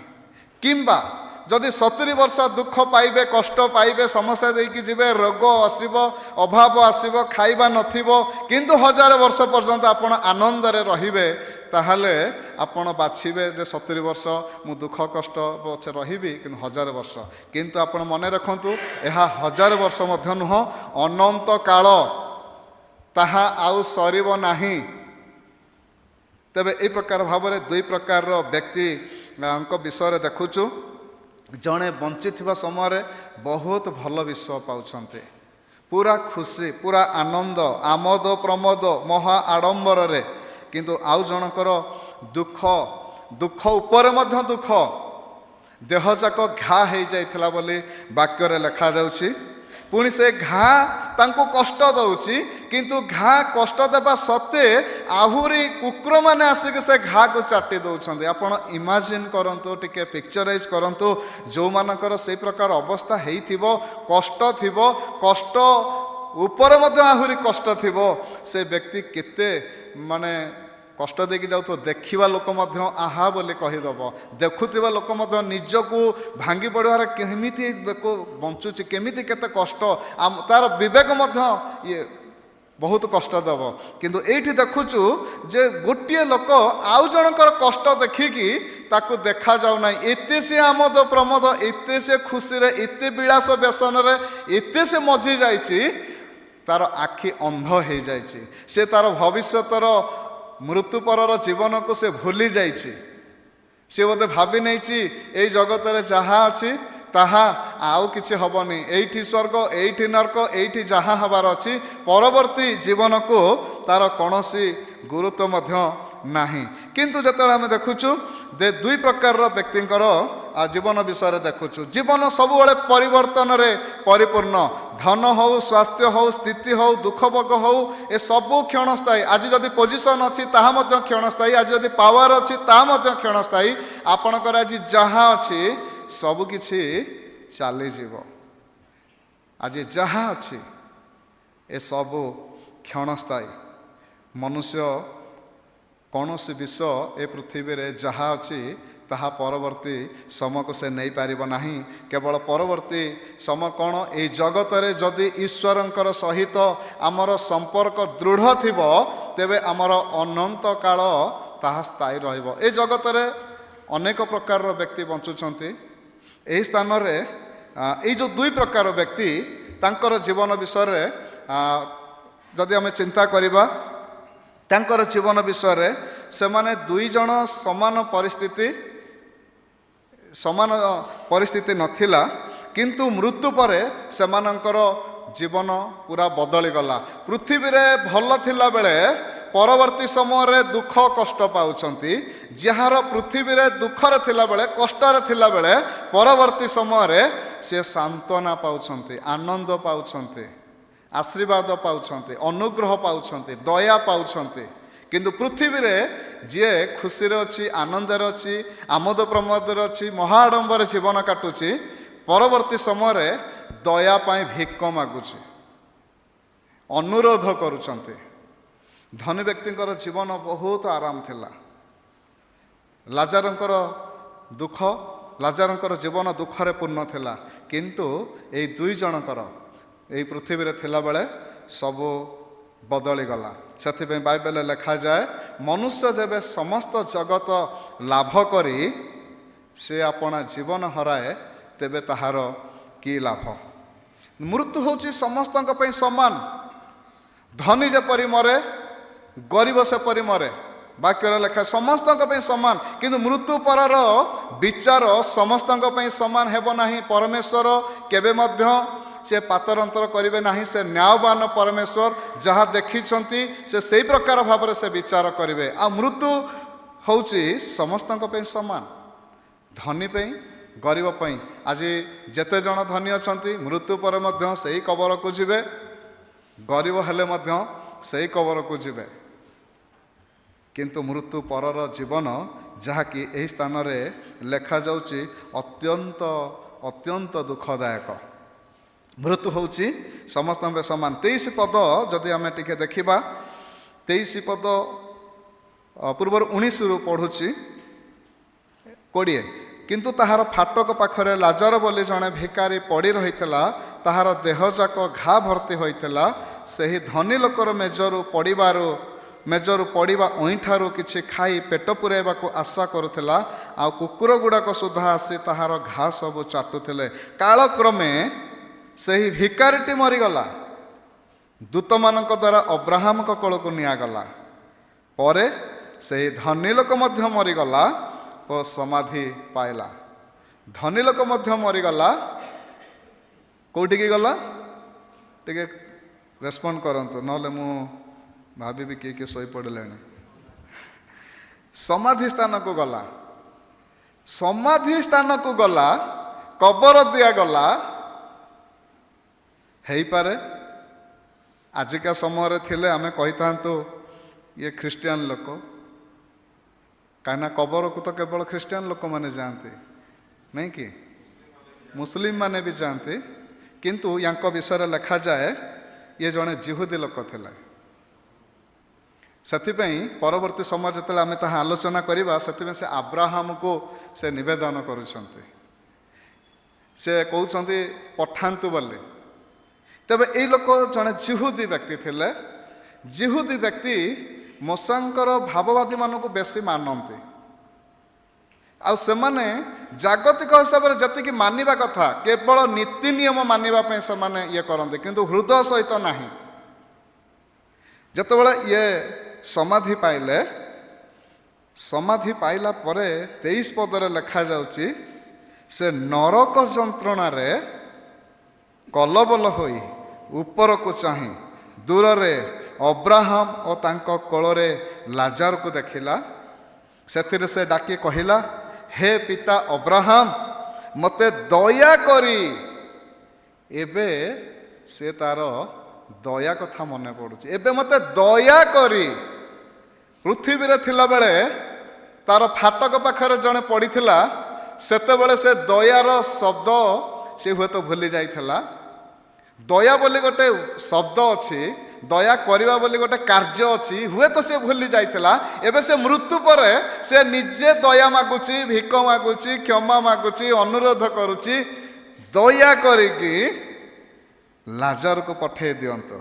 କିମ୍ବା ଯଦି 70 ବର୍ଷ ଦୁଃଖ ପାଇବେ, କଷ୍ଟ ପାଇବେ, ସମସ୍ୟା ଦେଇକି ଯିବେ, ରୋଗ ଆସିବ, ଅଭାବ ଆସିବ, ଖାଇବା ନଥିବ, କିନ୍ତୁ 1000 ବର୍ଷ ପର୍ଯ୍ୟନ୍ତ ଆପଣ ଆନନ୍ଦରେ ରହିବେ, ତାହେଲେ ଆପଣ ବାଛିବେ ଯେ 70 ବର୍ଷ ମୁଁ ଦୁଃଖ କଷ୍ଟ ପଛେ ରହିବି, କିନ୍ତୁ 1000 ବର୍ଷ। କିନ୍ତୁ ଆପଣ ମନେ ରଖନ୍ତୁ, ଏହା 1000 ବର୍ଷ ମଧ୍ୟ ନୁହଁ, ଅନନ୍ତ କାଳ, ତାହା ଆଉ ସରିବ ନାହିଁ। ତେବେ ଏହି ପ୍ରକାର ଭାବରେ ଦୁଇ ପ୍ରକାରର ବ୍ୟକ୍ତିଙ୍କ ବିଷୟରେ ଦେଖୁଛୁ। ଜଣେ ବଞ୍ଚିଥିବା ସମୟରେ ବହୁତ ଭଲ ବିଷୟ ପାଉଛନ୍ତି, ପୁରା ଖୁସି, ପୁରା ଆନନ୍ଦ, ଆମୋଦ ପ୍ରମୋଦ, ମହା ଆଡ଼ମ୍ବରରେ, କିନ୍ତୁ ଆଉ ଜଣଙ୍କର ଦୁଃଖ ଉପରେ ମଧ୍ୟ ଦୁଃଖ, ଦେହଯାକ ଘା ହେଇଯାଇଥିଲା ବୋଲି ବାକ୍ୟରେ ଲେଖାଯାଉଛି। ପୁଣି ସେ ଘା ତାଙ୍କୁ କଷ୍ଟ ଦେଉଛି, କିନ୍ତୁ ଘା କଷ୍ଟ ଦେବା ସତ୍ତ୍ୱେ ଆହୁରି କୁକୁରମାନେ ଆସିକି ସେ ଘାକୁ ଚାଟି ଦେଉଛନ୍ତି। ଆପଣ ଇମାଜିନ୍ କରନ୍ତୁ, ଟିକେ ପିକ୍ଚରାଇଜ୍ କରନ୍ତୁ, ଯେଉଁମାନଙ୍କର ସେଇ ପ୍ରକାର ଅବସ୍ଥା ହେଇଥିବ, କଷ୍ଟ ଥିବ, କଷ୍ଟ ଉପରେ ମଧ୍ୟ ଆହୁରି କଷ୍ଟ ଥିବ, ସେ ବ୍ୟକ୍ତି କେତେ ମାନେ କଷ୍ଟ ଦେଇକି ଯାଉଥିବ। ଦେଖିବା ଲୋକ ମଧ୍ୟ ଆହା ବୋଲି କହିଦେବ, ଦେଖୁଥିବା ଲୋକ ମଧ୍ୟ ନିଜକୁ ଭାଙ୍ଗି ପଡ଼ିବାର, କେମିତି ବଞ୍ଚୁଛି, କେମିତି କେତେ କଷ୍ଟ, ତାର ବିବେକ ମଧ୍ୟ ବହୁତ କଷ୍ଟ ଦେବ। କିନ୍ତୁ ଏଇଠି ଦେଖୁଛୁ ଯେ ଗୋଟିଏ ଲୋକ ଆଉ ଜଣଙ୍କର କଷ୍ଟ ଦେଖିକି ତାକୁ ଦେଖାଯାଉନାହିଁ, ଏତେ ସେ ଆମୋଦ ପ୍ରମୋଦ, ଏତେ ସେ ଖୁସିରେ, ଏତେ ବିଳାସ ବ୍ୟସନରେ, ଏତେ ସେ ମଜି ଯାଇଛି, ତାର ଆଖି ଅନ୍ଧ ହେଇଯାଇଛି। ସେ ତାର ଭବିଷ୍ୟତର ମୃତ୍ୟୁ ପରର ଜୀବନକୁ ସେ ଭୁଲି ଯାଇଛି। ସେ ବୋଧେ ଭାବି ନେଇଛି ଏଇ ଜଗତରେ ଯାହା ଅଛି ତାହା ଆଉ କିଛି ହବନି, ଏଇଠି ସ୍ୱର୍ଗ, ଏଇଠି ନର୍କ, ଏଇଠି ଯାହା ହେବାର ଅଛି, ପରବର୍ତ୍ତୀ ଜୀବନକୁ ତାର କୌଣସି ଗୁରୁତ୍ୱ ମଧ୍ୟ ନାହିଁ। କିନ୍ତୁ ଯେତେବେଳେ ଆମେ ଦେଖୁଛୁ ଦୁଇ ପ୍ରକାରର ବ୍ୟକ୍ତିଙ୍କର ଜୀବନ ବିଷୟରେ ଦେଖୁଛୁ, ଜୀବନ ସବୁବେଳେ ପରିବର୍ତ୍ତନରେ ପରିପୂର୍ଣ୍ଣ। ଧନ ହେଉ, ସ୍ୱାସ୍ଥ୍ୟ ହେଉ, ସ୍ଥିତି ହେଉ, ଦୁଃଖ ଭୋଗ ହେଉ, ଏସବୁ କ୍ଷଣସ୍ଥାୟୀ। ଆଜି ଯଦି ପୋଜିସନ୍ ଅଛି ତାହା ମଧ୍ୟ କ୍ଷଣସ୍ଥାୟୀ, ଆଜି ଯଦି ପାୱାର ଅଛି ତାହା ମଧ୍ୟ କ୍ଷଣସ୍ଥାୟୀ। ଆପଣଙ୍କର ଆଜି ଯାହା ଅଛି ସବୁକିଛି ଚାଲିଯିବ। ଆଜି ଯାହା ଅଛି ଏସବୁ କ୍ଷଣସ୍ଥାୟୀ। ମନୁଷ୍ୟ କୌଣସି ବିଷୟ ଏ ପୃଥିବୀରେ ଯାହା ଅଛି ତାହା ପରବର୍ତ୍ତୀ ସମୟକୁ ସେ ନେଇପାରିବ ନାହିଁ। କେବଳ ପରବର୍ତ୍ତୀ ସମୟ କ'ଣ? ଏହି ଜଗତରେ ଯଦି ଈଶ୍ୱରଙ୍କର ସହିତ ଆମର ସମ୍ପର୍କ ଦୃଢ଼ ଥିବ, ତେବେ ଆମର ଅନନ୍ତ କାଳ ତାହା ସ୍ଥାୟୀ ରହିବ। ଏ ଜଗତରେ ଅନେକ ପ୍ରକାରର ବ୍ୟକ୍ତି ବଞ୍ଚୁଛନ୍ତି। ଏହି ସ୍ଥାନରେ ଏଇ ଯେଉଁ ଦୁଇ ପ୍ରକାର ବ୍ୟକ୍ତି, ତାଙ୍କର ଜୀବନ ବିଷୟରେ ଯଦି ଆମେ ଚିନ୍ତା କରିବା, ତାଙ୍କର ଜୀବନ ବିଷୟରେ ସେମାନେ ଦୁଇ ଜଣ ସମାନ ପରିସ୍ଥିତି ନଥିଲା, କିନ୍ତୁ ମୃତ୍ୟୁ ପରେ ସେମାନଙ୍କର ଜୀବନ ପୁରା ବଦଳିଗଲା। ପୃଥିବୀରେ ଭଲ ଥିଲାବେଳେ ପରବର୍ତ୍ତୀ ସମୟରେ ଦୁଃଖ କଷ୍ଟ ପାଉଛନ୍ତି, ଯାହାର ପୃଥିବୀରେ ଦୁଃଖରେ ଥିଲାବେଳେ, କଷ୍ଟରେ ଥିଲାବେଳେ, ପରବର୍ତ୍ତୀ ସମୟରେ ସେ ସାନ୍ତ୍ୱନା ପାଉଛନ୍ତି, ଆନନ୍ଦ ପାଉଛନ୍ତି, ଆଶୀର୍ବାଦ ପାଉଛନ୍ତି, ଅନୁଗ୍ରହ ପାଉଛନ୍ତି, ଦୟା ପାଉଛନ୍ତି। କିନ୍ତୁ ପୃଥିବୀରେ ଯିଏ ଖୁସିରେ ଅଛି, ଆନନ୍ଦରେ ଅଛି, ଆମୋଦ ପ୍ରମୋଦରେ ଅଛି, ମହାଆଡ଼ମ୍ବରେ ଜୀବନ କାଟୁଛି, ପରବର୍ତ୍ତୀ ସମୟରେ ଦୟା ପାଇଁ ଭିକ ମାଗୁଛି, ଅନୁରୋଧ କରୁଛନ୍ତି। ଧନୀ ବ୍ୟକ୍ତିଙ୍କର ଜୀବନ ବହୁତ ଆରାମ ଥିଲା। ଲାଜାରଙ୍କର ଜୀବନ ଦୁଃଖରେ ପୂର୍ଣ୍ଣ ଥିଲା। କିନ୍ତୁ ଏଇ ଦୁଇ ଜଣଙ୍କର ଏଇ ପୃଥିବୀରେ ଥିଲାବେଳେ ସବୁ ବଦଳିଗଲା। ସେଥିପାଇଁ ବାଇବେଲରେ ଲେଖାଯାଏ, ମନୁଷ୍ୟ ଯେବେ ସମସ୍ତ ଜଗତ ଲାଭ କରି ସେ ଆପଣା ଜୀବନ ହରାଏ, ତେବେ ତାହାର କି ଲାଭ? ମୃତ୍ୟୁ ହେଉଛି ସମସ୍ତଙ୍କ ପାଇଁ ସମାନ। ଧନୀ ଯେପରି ମରେ, ଗରିବ ସେପରି ମରେ। ବାକ୍ୟରେ ଲେଖା ସମସ୍ତଙ୍କ ପାଇଁ ସମାନ, କିନ୍ତୁ ମୃତ୍ୟୁ ପରର ବିଚାର ସମସ୍ତଙ୍କ ପାଇଁ ସମାନ ହେବ ନାହିଁ। ପରମେଶ୍ୱର କେବେ ମଧ୍ୟ ସେ ପାତରଅନ୍ତର କରିବେ ନାହିଁ। ସେ ନ୍ୟାୟବାନ ପରମେଶ୍ୱର, ଯାହା ଦେଖିଛନ୍ତି ସେ ସେଇ ପ୍ରକାର ଭାବରେ ସେ ବିଚାର କରିବେ। ଆଉ ମୃତ୍ୟୁ ହେଉଛି ସମସ୍ତଙ୍କ ପାଇଁ ସମାନ, ଧନୀ ପାଇଁ, ଗରିବ ପାଇଁ। ଆଜି ଯେତେ ଜଣ ଧନୀ ଅଛନ୍ତି, ମୃତ୍ୟୁ ପରେ ମଧ୍ୟ ସେଇ କବରକୁ ଯିବେ, ଗରିବ ହେଲେ ମଧ୍ୟ ସେଇ କବରକୁ ଯିବେ। କିନ୍ତୁ ମୃତ୍ୟୁ ପରର ଜୀବନ ଯାହାକି ଏହି ସ୍ଥାନରେ ଲେଖାଯାଉଛି ଅତ୍ୟନ୍ତ ଅତ୍ୟନ୍ତ ଦୁଃଖଦାୟକ। ମୃତ୍ୟୁ ହେଉଛି ସମସ୍ତଙ୍କ ପାଇଁ ସମାନ। 23 ପଦ ଯଦି ଆମେ ଟିକେ ଦେଖିବା, 23 ପଦ ପୂର୍ବରୁ 19ରୁ ପଢ଼ୁଛି 20। କିନ୍ତୁ ତାହାର ଫାଟକ ପାଖରେ ଲାଜର ବୋଲି ଜଣେ ଭିକାରୀ ପଡ଼ି ରହିଥିଲା, ତାହାର ଦେହଯାକ ଘା ଭର୍ତ୍ତି ହୋଇଥିଲା। ସେହି ଧନୀ ଲୋକର ମେଜରୁ ପଡ଼ିବା ଅଇଁଠାରୁ କିଛି ଖାଇ ପେଟ ପୂରାଇବାକୁ ଆଶା କରୁଥିଲା, ଆଉ କୁକୁର ଗୁଡ଼ାକ ସୁଦ୍ଧା ଆସି ତାହାର ଘା ସବୁ ଚାଟୁଥିଲେ। କାଳକ୍ରମେ ସେହି ଭିକାରୀଟି ମରିଗଲା, ଦୂତମାନଙ୍କ ଦ୍ୱାରା ଅବ୍ରାହମଙ୍କ କୋଳକୁ ନିଆଗଲା। ପରେ ସେହି ଧନୀ ଲୋକ ମଧ୍ୟ ମରିଗଲା ଓ ସମାଧି ପାଇଲା। ଧନୀ ଲୋକ ମଧ୍ୟ ମରିଗଲା, କେଉଁଠିକି ଗଲା? ଟିକେ ରେସ୍ପଣ୍ଡ କରନ୍ତୁ, ନହେଲେ ମୁଁ ଭାବିବି କିଏ କିଏ ଶୋଇପଡ଼ିଲେଣି। ସମାଧି ସ୍ଥାନକୁ ଗଲା। ସମାଧି ସ୍ଥାନକୁ ଗଲା, କବର ଦିଆଗଲା। ହେଇପାରେ ଆଜିକା ସମୟରେ ଥିଲେ ଆମେ କହିଥାନ୍ତୁ ଇଏ ଖ୍ରୀଷ୍ଟିଆନ ଲୋକ, କାହିଁକିନା କବରକୁ ତ କେବଳ ଖ୍ରୀଷ୍ଟିଆନ ଲୋକମାନେ ଯାଆନ୍ତି, ନାଇଁ କି? ମୁସଲିମ ମାନେ ବି ଯାଆନ୍ତି। କିନ୍ତୁ ୟାଙ୍କ ବିଷୟରେ ଲେଖାଯାଏ ଇଏ ଜଣେ ଜିହୁଦୀ ଲୋକ ଥିଲେ। ସେଥିପାଇଁ ପରବର୍ତ୍ତୀ ସମୟ ଯେତେବେଳେ ଆମେ ତାହା ଆଲୋଚନା କରିବା, ସେଥିପାଇଁ ସେ ଆବ୍ରାହମକୁ ସେ ନିବେଦନ କରୁଛନ୍ତି, ସେ କହୁଛନ୍ତି ପଠାନ୍ତୁ ବୋଲି। ତେବେ ଏଇ ଲୋକ ଜଣେ ଜିହୁଦୀ ବ୍ୟକ୍ତି ଥିଲେ। ଜିହୁଦୀ ବ୍ୟକ୍ତି ମୋଶାଙ୍କର ଭାବବାଦୀମାନଙ୍କୁ ବେଶୀ ମାନନ୍ତି, ଆଉ ସେମାନେ ଜାଗତିକ ହିସାବରେ ଯେତିକି ମାନିବା କଥା କେବଳ ନୀତି ନିୟମ ମାନିବା ପାଇଁ ସେମାନେ ଇଏ କରନ୍ତି, କିନ୍ତୁ ହୃଦୟ ସହିତ ନାହିଁ। ଯେତେବେଳେ ଇଏ ସମାଧି ପାଇଲେ, ସମାଧି ପାଇଲା ପରେ 23 ପଦରେ ଲେଖାଯାଉଛି ସେ ନରକ ଯନ୍ତ୍ରଣାରେ କଲବଲ ହୋଇ ଉପରକୁ ଚାହିଁ ଦୂରରେ ଅବ୍ରାହମ ଓ ତାଙ୍କ କୋଳରେ ଲାଜରକୁ ଦେଖିଲା। ସେଥିରେ ସେ ଡାକି କହିଲା, ହେ ପିତା ଅବ୍ରାହମ, ମୋତେ ଦୟାକରି। ଏବେ ସେ ତାର ଦୟା କଥା ମନେ ପଡ଼ୁଛି। ଏବେ ମୋତେ ଦୟାକରି। ପୃଥିବୀରେ ଥିଲାବେଳେ ତାର ଫାଟକ ପାଖରେ ଜଣେ ପଡ଼ିଥିଲା, ସେତେବେଳେ ସେ ଦୟାର ଶବ୍ଦ ସେ ହୁଏତ ଭୁଲି ଯାଇଥିଲା। ଦୟା ବୋଲି ଗୋଟେ ଶବ୍ଦ ଅଛି, ଦୟା କରିବା ବୋଲି ଗୋଟେ କାର୍ଯ୍ୟ ଅଛି, ହୁଏତ ସେ ଭୁଲି ଯାଇଥିଲା। ଏବେ ସେ ମୃତ୍ୟୁ ପରେ ସେ ନିଜେ ଦୟା ମାଗୁଛି, ଭିକ ମାଗୁଛି, କ୍ଷମା ମାଗୁଛି, ଅନୁରୋଧ କରୁଛି, ଦୟା କରିକି ଲାଜରକୁ ପଠେଇ ଦିଅନ୍ତୁ।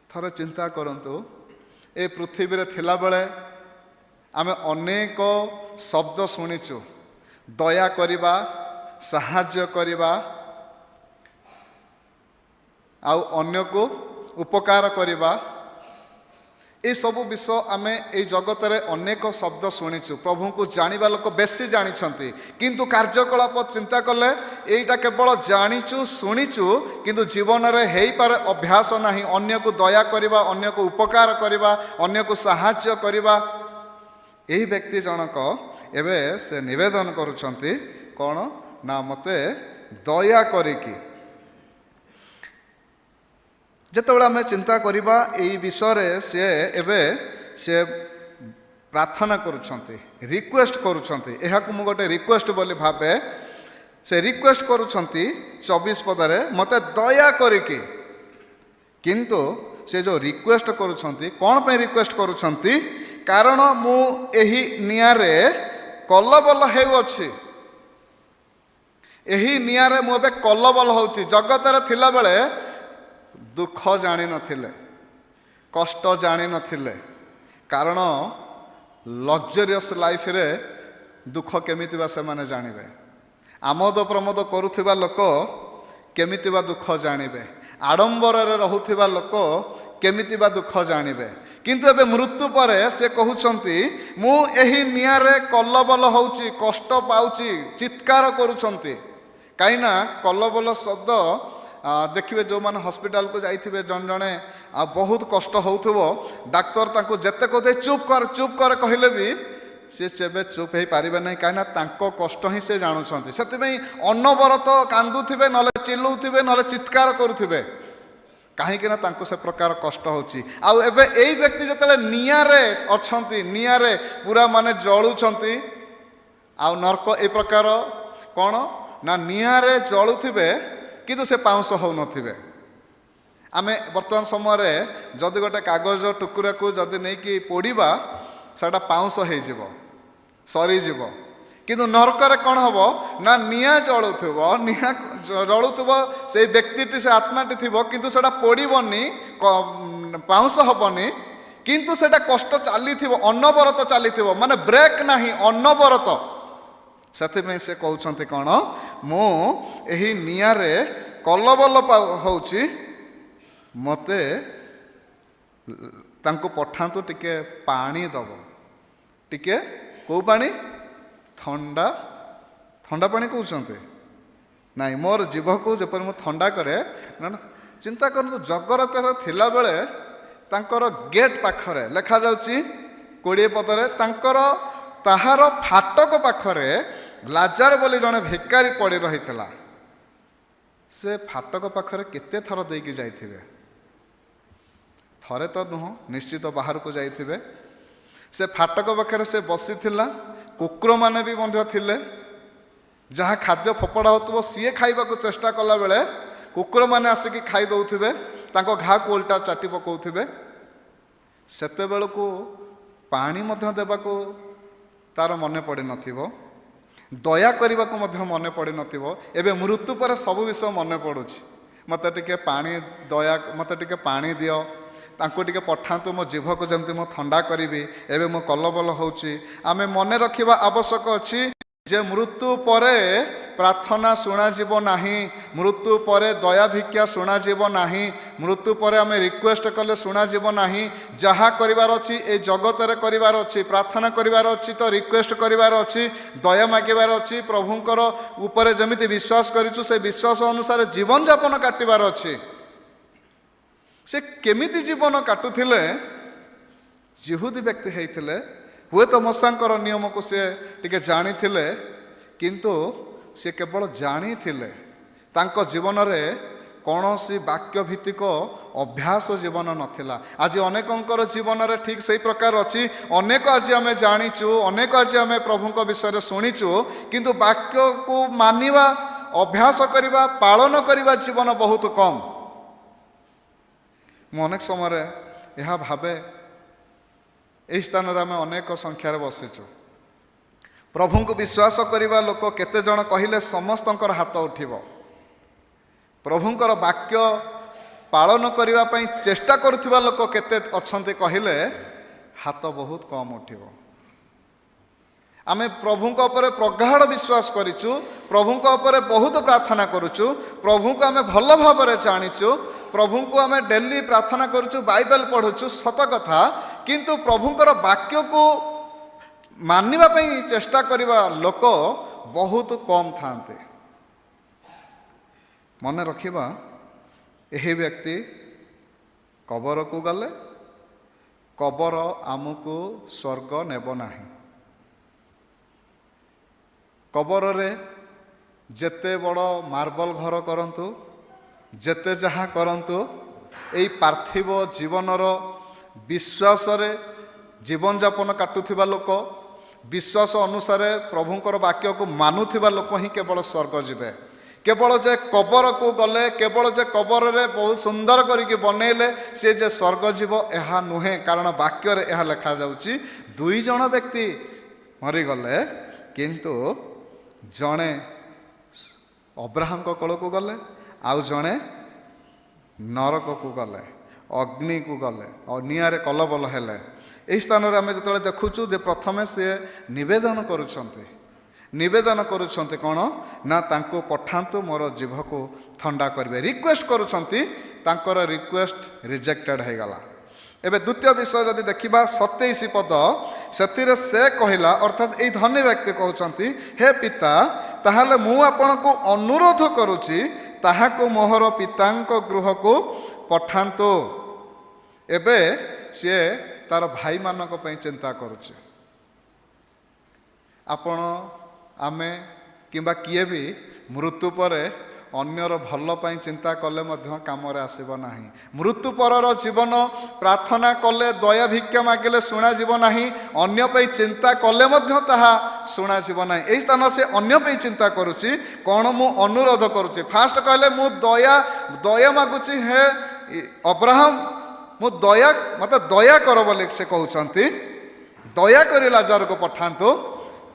ଥରେ ଚିନ୍ତା କରନ୍ତୁ, ଏ ପୃଥିବୀରେ ଥିଲାବେଳେ ଆମେ ଅନେକ ଶବ୍ଦ ଶୁଣିଛୁ, ଦୟା କରିବା, ସାହାଯ୍ୟ କରିବା, ଆଉ ଅନ୍ୟକୁ ଉପକାର କରିବା। ଏସବୁ ବିଷୟ ଆମେ ଏଇ ଜଗତରେ ଅନେକ ଶବ୍ଦ ଶୁଣିଛୁ। ପ୍ରଭୁଙ୍କୁ ଜାଣିବା ଲୋକ ବେଶୀ ଜାଣିଛନ୍ତି, କିନ୍ତୁ କାର୍ଯ୍ୟକଳାପ ଚିନ୍ତା କଲେ ଏଇଟା କେବଳ ଜାଣିଛୁ, ଶୁଣିଛୁ, କିନ୍ତୁ ଜୀବନରେ ହେଇପାରେ ଅଭ୍ୟାସ ନାହିଁ। ଅନ୍ୟକୁ ଦୟା କରିବା, ଅନ୍ୟକୁ ଉପକାର କରିବା, ଅନ୍ୟକୁ ସାହାଯ୍ୟ କରିବା। ଏହି ବ୍ୟକ୍ତି ଜଣକ ଏବେ ସେ ନିବେଦନ କରୁଛନ୍ତି କ'ଣ ନା, ମୋତେ ଦୟା କରିକି। ଯେତେବେଳେ ଆମେ ଚିନ୍ତା କରିବା ଏଇ ବିଷୟରେ, ଏବେ ସେ ପ୍ରାର୍ଥନା କରୁଛନ୍ତି, ରିକ୍ୱେଷ୍ଟ କରୁଛନ୍ତି। ଏହାକୁ ମୁଁ ଗୋଟେ ରିକ୍ୱେଷ୍ଟ ବୋଲି ଭାବେ। ସେ ରିକ୍ୱେଷ୍ଟ କରୁଛନ୍ତି 24 ପଦରେ, ମୋତେ ଦୟା କରିକି। କିନ୍ତୁ ସେ ଯେଉଁ ରିକ୍ୱେଷ୍ଟ କରୁଛନ୍ତି, କ'ଣ ପାଇଁ ରିକ୍ୱେଷ୍ଟ କରୁଛନ୍ତି? କାରଣ ମୁଁ ଏହି ନିଆଁରେ କଲବଲ ହେଉଅଛି। ଏହି ନିଆଁରେ ମୁଁ ଏବେ କଲବଲ ହେଉଛି। ଜଗତରେ ଥିଲାବେଳେ ଦୁଃଖ ଜାଣିନଥିଲେ, କଷ୍ଟ ଜାଣିନଥିଲେ, କାରଣ ଲକ୍ଜରିୟସ୍ ଲାଇଫରେ ଦୁଃଖ କେମିତି ବା ସେମାନେ ଜାଣିବେ। ଆମୋଦ ପ୍ରମୋଦ କରୁଥିବା ଲୋକ କେମିତି ବା ଦୁଃଖ ଜାଣିବେ। ଆଡ଼ମ୍ବରରେ ରହୁଥିବା ଲୋକ କେମିତି ବା ଦୁଃଖ ଜାଣିବେ। କିନ୍ତୁ ଏବେ ମୃତ୍ୟୁ ପରେ ସେ କହୁଛନ୍ତି, ମୁଁ ଏହି ନିଆଁରେ କଲବଲ ହେଉଛି, କଷ୍ଟ ପାଉଛି, ଚିତ୍କାର କରୁଛନ୍ତି। କାହିଁକିନା କଲବଲ ଶବ୍ଦ ଦେଖିବେ, ଯେଉଁମାନେ ହସ୍ପିଟାଲକୁ ଯାଇଥିବେ, ଜଣେ ଜଣେ ବହୁତ କଷ୍ଟ ହେଉଥିବ, ଡାକ୍ତର ତାଙ୍କୁ ଯେତେ କହୁଥିବେ ଚୁପ୍ କର ଚୁପ୍ କର କହିଲେ ବି ସେ କେବେ ଚୁପ୍ ହେଇପାରିବେ ନାହିଁ, କାହିଁକିନା ତାଙ୍କ କଷ୍ଟ ହିଁ ସେ ଜାଣୁଛନ୍ତି। ସେଥିପାଇଁ ଅନବରତ କାନ୍ଦୁଥିବେ, ନହେଲେ ଚିଲ୍ଲଉଥିବେ, ନହେଲେ ଚିତ୍କାର କରୁଥିବେ। କାହିଁକି ନା ତାଙ୍କୁ ସେ ପ୍ରକାର କଷ୍ଟ ହେଉଛି। ଆଉ ଏବେ ଏଇ ବ୍ୟକ୍ତି ଯେତେବେଳେ ନିଆଁରେ ଅଛନ୍ତି, ନିଆଁରେ ପୁରା ମାନେ ଜଳୁଛନ୍ତି, ଆଉ ନର୍କ ଏ ପ୍ରକାର କ'ଣ ନା ନିଆଁରେ ଜଳୁଥିବେ କିନ୍ତୁ ସେ ପାଉଁଶ ହେଉନଥିବେ। ଆମେ ବର୍ତ୍ତମାନ ସମୟରେ ଯଦି ଗୋଟେ କାଗଜ ଟୁକୁରାକୁ ଯଦି ନେଇକି ପୋଡ଼ିବା ସେଟା ପାଉଁଶ ହେଇଯିବ, ସରିଯିବ। କିନ୍ତୁ ନର୍କରେ କ'ଣ ହେବ ନା ନିଆଁ ଜଳୁଥିବ, ନିଆଁ ଜଳୁଥିବ, ସେଇ ବ୍ୟକ୍ତିଟି ସେ ଆତ୍ମାଟି ଥିବ କିନ୍ତୁ ସେଟା ପୋଡ଼ିବନି, ପାଉଁଶ ହେବନି, କିନ୍ତୁ ସେଟା କଷ୍ଟ ଚାଲିଥିବ, ଅନବରତ ଚାଲିଥିବ, ମାନେ ବ୍ରେକ୍ ନାହିଁ, ଅନବରତ। ସେଥିପାଇଁ ସେ କହୁଛନ୍ତି କ'ଣ, ମୁଁ ଏହି ନିଆଁରେ କଲବଲ ହେଉଛି, ମୋତେ ତାଙ୍କୁ ପଠାନ୍ତୁ ଟିକେ ପାଣି ଦେବ। ଟିକେ କେଉଁ ପାଣି? ଥଣ୍ଡା ଥଣ୍ଡା ପାଣି କହୁଛନ୍ତି? ନାଇଁ, ମୋର ଜିଭକୁ ଯେପରି ମୁଁ ଥଣ୍ଡା କରେ। ଚିନ୍ତା କରନ୍ତୁ, ଜଗରତରେ ଥିଲାବେଳେ ତାଙ୍କର ଗେଟ୍ ପାଖରେ ଲେଖାଯାଉଛି 20 ପଦରେ, ତାହାର ଫାଟକ ପାଖରେ ଲାଜାର ବୋଲି ଜଣେ ଭିକାରୀ ପଡ଼ି ରହିଥିଲା। ସେ ଫାଟକ ପାଖରେ କେତେ ଥର ଦେଇକି ଯାଇଥିବେ? ଥରେ ତ ନୁହଁ, ନିଶ୍ଚିତ ବାହାରକୁ ଯାଇଥିବେ। ସେ ଫାଟକ ପାଖରେ ସେ ବସିଥିଲା, କୁକୁରମାନେ ବି ମଧ୍ୟ ଥିଲେ। ଯାହା ଖାଦ୍ୟ ଫୋପଡ଼ା ହେଉଥିବ ସିଏ ଖାଇବାକୁ ଚେଷ୍ଟା କଲାବେଳେ କୁକୁରମାନେ ଆସିକି ଖାଇ ଦେଉଥିବେ, ତାଙ୍କ ଘାକୁ ଓଲଟା ଚାଟି ପକାଉଥିବେ। ସେତେବେଳକୁ ପାଣି ମଧ୍ୟ ଦେବାକୁ ତାର ମନେ ପଡ଼ିନଥିବ, ଦୟା କରିବାକୁ ମଧ୍ୟ ମନେ ପଡ଼ିନଥିବ। ଏବେ ମୃତ୍ୟୁ ପରେ ସବୁ ବିଷୟ ମନେ ପଡ଼ୁଛି। ମୋତେ ଟିକେ ପାଣି ମୋତେ ଟିକେ ପାଣି ଦିଅ, ତାଙ୍କୁ ଟିକେ ପଠାନ୍ତୁ, ମୋ ଜିଭକୁ ଯେମିତି ମୁଁ ଥଣ୍ଡା କରିବି, ଏବେ ମୁଁ କଲବଲ ହେଉଛି। ଆମେ ମନେ ରଖିବା ଆବଶ୍ୟକ ଅଛି ଯେ ମୃତ୍ୟୁ ପରେ ପ୍ରାର୍ଥନା ଶୁଣାଯିବ ନାହିଁ, ମୃତ୍ୟୁ ପରେ ଦୟା ଭିକ୍ଷା ଶୁଣାଯିବ ନାହିଁ, ମୃତ୍ୟୁ ପରେ ଆମେ ରିକ୍ୱେଷ୍ଟ କଲେ ଶୁଣାଯିବ ନାହିଁ। ଯାହା କରିବାର ଅଛି ଏ ଜଗତରେ କରିବାର ଅଛି, ପ୍ରାର୍ଥନା କରିବାର ଅଛି ତ ରିକ୍ୱେଷ୍ଟ କରିବାର ଅଛି, ଦୟା ମାଗିବାର ଅଛି, ପ୍ରଭୁଙ୍କର ଉପରେ ଯେମିତି ବିଶ୍ୱାସ କରିଛୁ ସେ ବିଶ୍ୱାସ ଅନୁସାରେ ଜୀବନଯାପନ କାଟିବାର ଅଛି। ସେ କେମିତି ଜୀବନ କାଟୁଥିଲେ? ଯିହୁଦୀ ବ୍ୟକ୍ତି ହେଇଥିଲେ, ହୁଏତ ମୋଶାଙ୍କର ନିୟମକୁ ସେ ଟିକେ ଜାଣିଥିଲେ, କିନ୍ତୁ ସେ କେବଳ ଜାଣିଥିଲେ, ତାଙ୍କ ଜୀବନରେ କୌଣସି ବାକ୍ୟ ଭିତ୍ତିକ ଅଭ୍ୟାସ ଜୀବନ ନଥିଲା। ଆଜି ଅନେକଙ୍କର ଜୀବନରେ ଠିକ୍ ସେଇ ପ୍ରକାର ଅଛି। ଅନେକ ଆଜି ଆମେ ଜାଣିଛୁ, ଅନେକ ଆଜି ଆମେ ପ୍ରଭୁଙ୍କ ବିଷୟରେ ଶୁଣିଛୁ, କିନ୍ତୁ ବାକ୍ୟକୁ ମାନିବା, ଅଭ୍ୟାସ କରିବା, ପାଳନ କରିବା ଜୀବନ ବହୁତ କମ୍। ମୁଁ ଅନେକ ସମୟରେ ଏହା ଭାବେ, ଏହି ସ୍ଥାନରେ ଆମେ ଅନେକ ସଂଖ୍ୟାରେ ବସିଛୁ, ପ୍ରଭୁଙ୍କୁ ବିଶ୍ୱାସ କରିବା ଲୋକ କେତେ ଜଣ କହିଲେ ସମସ୍ତଙ୍କର ହାତ ଉଠିବ। ପ୍ରଭୁଙ୍କର ବାକ୍ୟ ପାଳନ କରିବା ପାଇଁ ଚେଷ୍ଟା କରୁଥିବା ଲୋକ କେତେ ଅଛନ୍ତି କହିଲେ ହାତ ବହୁତ କମ୍ ଉଠିବ। ଆମେ ପ୍ରଭୁଙ୍କ ଉପରେ ପ୍ରଗାଢ଼ ବିଶ୍ୱାସ କରିଛୁ, ପ୍ରଭୁଙ୍କ ଉପରେ ବହୁତ ପ୍ରାର୍ଥନା କରୁଛୁ, ପ୍ରଭୁଙ୍କୁ ଆମେ ଭଲ ଭାବରେ ଜାଣିଛୁ, ପ୍ରଭୁଙ୍କୁ ଆମେ ଡେଲି ପ୍ରାର୍ଥନା କରୁଛୁ, ବାଇବେଲ ପଢ଼ୁଛୁ, ସତ କଥା। କିନ୍ତୁ ପ୍ରଭୁଙ୍କର ବାକ୍ୟକୁ ମାନିବା ପାଇଁ ଚେଷ୍ଟା କରିବା ଲୋକ ବହୁତ କମ୍ ଥାନ୍ତି। ମନେ ରଖିବା, ଏହି ବ୍ୟକ୍ତି କବରକୁ ଗଲେ, କବର ଆମକୁ ସ୍ୱର୍ଗ ନେବ ନାହିଁ। କବରରେ ଯେତେ ବଡ଼ ମାର୍ବଲ ଘର କରନ୍ତୁ, ଯେତେ ଯାହା କରନ୍ତୁ, ଏଇ ପାର୍ଥିବ ଜୀବନର ବିଶ୍ୱାସରେ ଜୀବନଯାପନ କାଟୁଥିବା ଲୋକ, ବିଶ୍ୱାସ ଅନୁସାରେ ପ୍ରଭୁଙ୍କର ବାକ୍ୟକୁ ମାନୁଥିବା ଲୋକ ହିଁ କେବଳ ସ୍ୱର୍ଗ ଯିବେ। କେବଳ ଯେ କବରକୁ ଗଲେ, କେବଳ ଯେ କବରରେ ବହୁତ ସୁନ୍ଦର କରିକି ବନେଇଲେ ସେ ଯେ ସ୍ୱର୍ଗ ଯିବ ଏହା ନୁହେଁ। କାରଣ ବାକ୍ୟରେ ଏହା ଲେଖାଯାଉଛି 2 ଜଣ ବ୍ୟକ୍ତି ମରିଗଲେ, କିନ୍ତୁ ଜଣେ ଅବ୍ରାହମଙ୍କ କୋଳକୁ ଗଲେ, ଆଉ ଜଣେ ନରକକୁ ଗଲେ, ଅଗ୍ନିକୁ ଗଲେ, ନିଆଁରେ କଲବଲ ହେଲେ। ଏହି ସ୍ଥାନରେ ଆମେ ଯେତେବେଳେ ଦେଖୁଛୁ ଯେ ପ୍ରଥମେ ସିଏ ନିବେଦନ କରୁଛନ୍ତି କ'ଣ ନା ତାଙ୍କୁ ପଠାନ୍ତୁ, ମୋର ଜିଭକୁ ଥଣ୍ଡା କରିବେ, ରିକ୍ୱେଷ୍ଟ କରୁଛନ୍ତି। ତାଙ୍କର ରିକ୍ୱେଷ୍ଟ ରିଜେକ୍ଟେଡ୍ ହେଇଗଲା। ଏବେ ଦ୍ୱିତୀୟ ବିଷୟ ଯଦି ଦେଖିବା 27 ପଦ, ସେଥିରେ ସେ କହିଲା, ଅର୍ଥାତ୍ ଏଇ ଧନୀ ବ୍ୟକ୍ତି କହୁଛନ୍ତି, ହେ ପିତା, ତାହେଲେ ମୁଁ ଆପଣଙ୍କୁ ଅନୁରୋଧ କରୁଛି ତାହାକୁ ମୋହର ପିତାଙ୍କ ଗୃହକୁ ପଠାନ୍ତୁ। ଏବେ ସିଏ ତାର ଭାଇମାନଙ୍କ ପାଇଁ ଚିନ୍ତା କରୁଛି। ଆପଣ, ଆମେ କିମ୍ବା କିଏ ବି ମୃତ୍ୟୁ ପରେ ଅନ୍ୟର ଭଲ ପାଇଁ ଚିନ୍ତା କଲେ ମଧ୍ୟ କାମରେ ଆସିବ ନାହିଁ। ମୃତ୍ୟୁ ପରର ଜୀବନ ପ୍ରାର୍ଥନା କଲେ, ଦୟା ଭିକ୍ଷା ମାଗିଲେ ଶୁଣାଯିବ ନାହିଁ, ଅନ୍ୟ ପାଇଁ ଚିନ୍ତା କଲେ ମଧ୍ୟ ତାହା ଶୁଣାଯିବ ନାହିଁ। ଏହି ସ୍ଥାନରେ ସେ ଅନ୍ୟ ପାଇଁ ଚିନ୍ତା କରୁଛି, କ'ଣ ମୁଁ ଅନୁରୋଧ କରୁଛି। ଫାଷ୍ଟ କହିଲେ ମୁଁ ଦୟା ମାଗୁଛି, ହେ ଅବ୍ରାହମ ମୁଁ ମୋତେ ଦୟା କର ବୋଲି ସେ କହୁଛନ୍ତି। ଦୟାକରି ଲାଜରକୁ ପଠାନ୍ତୁ,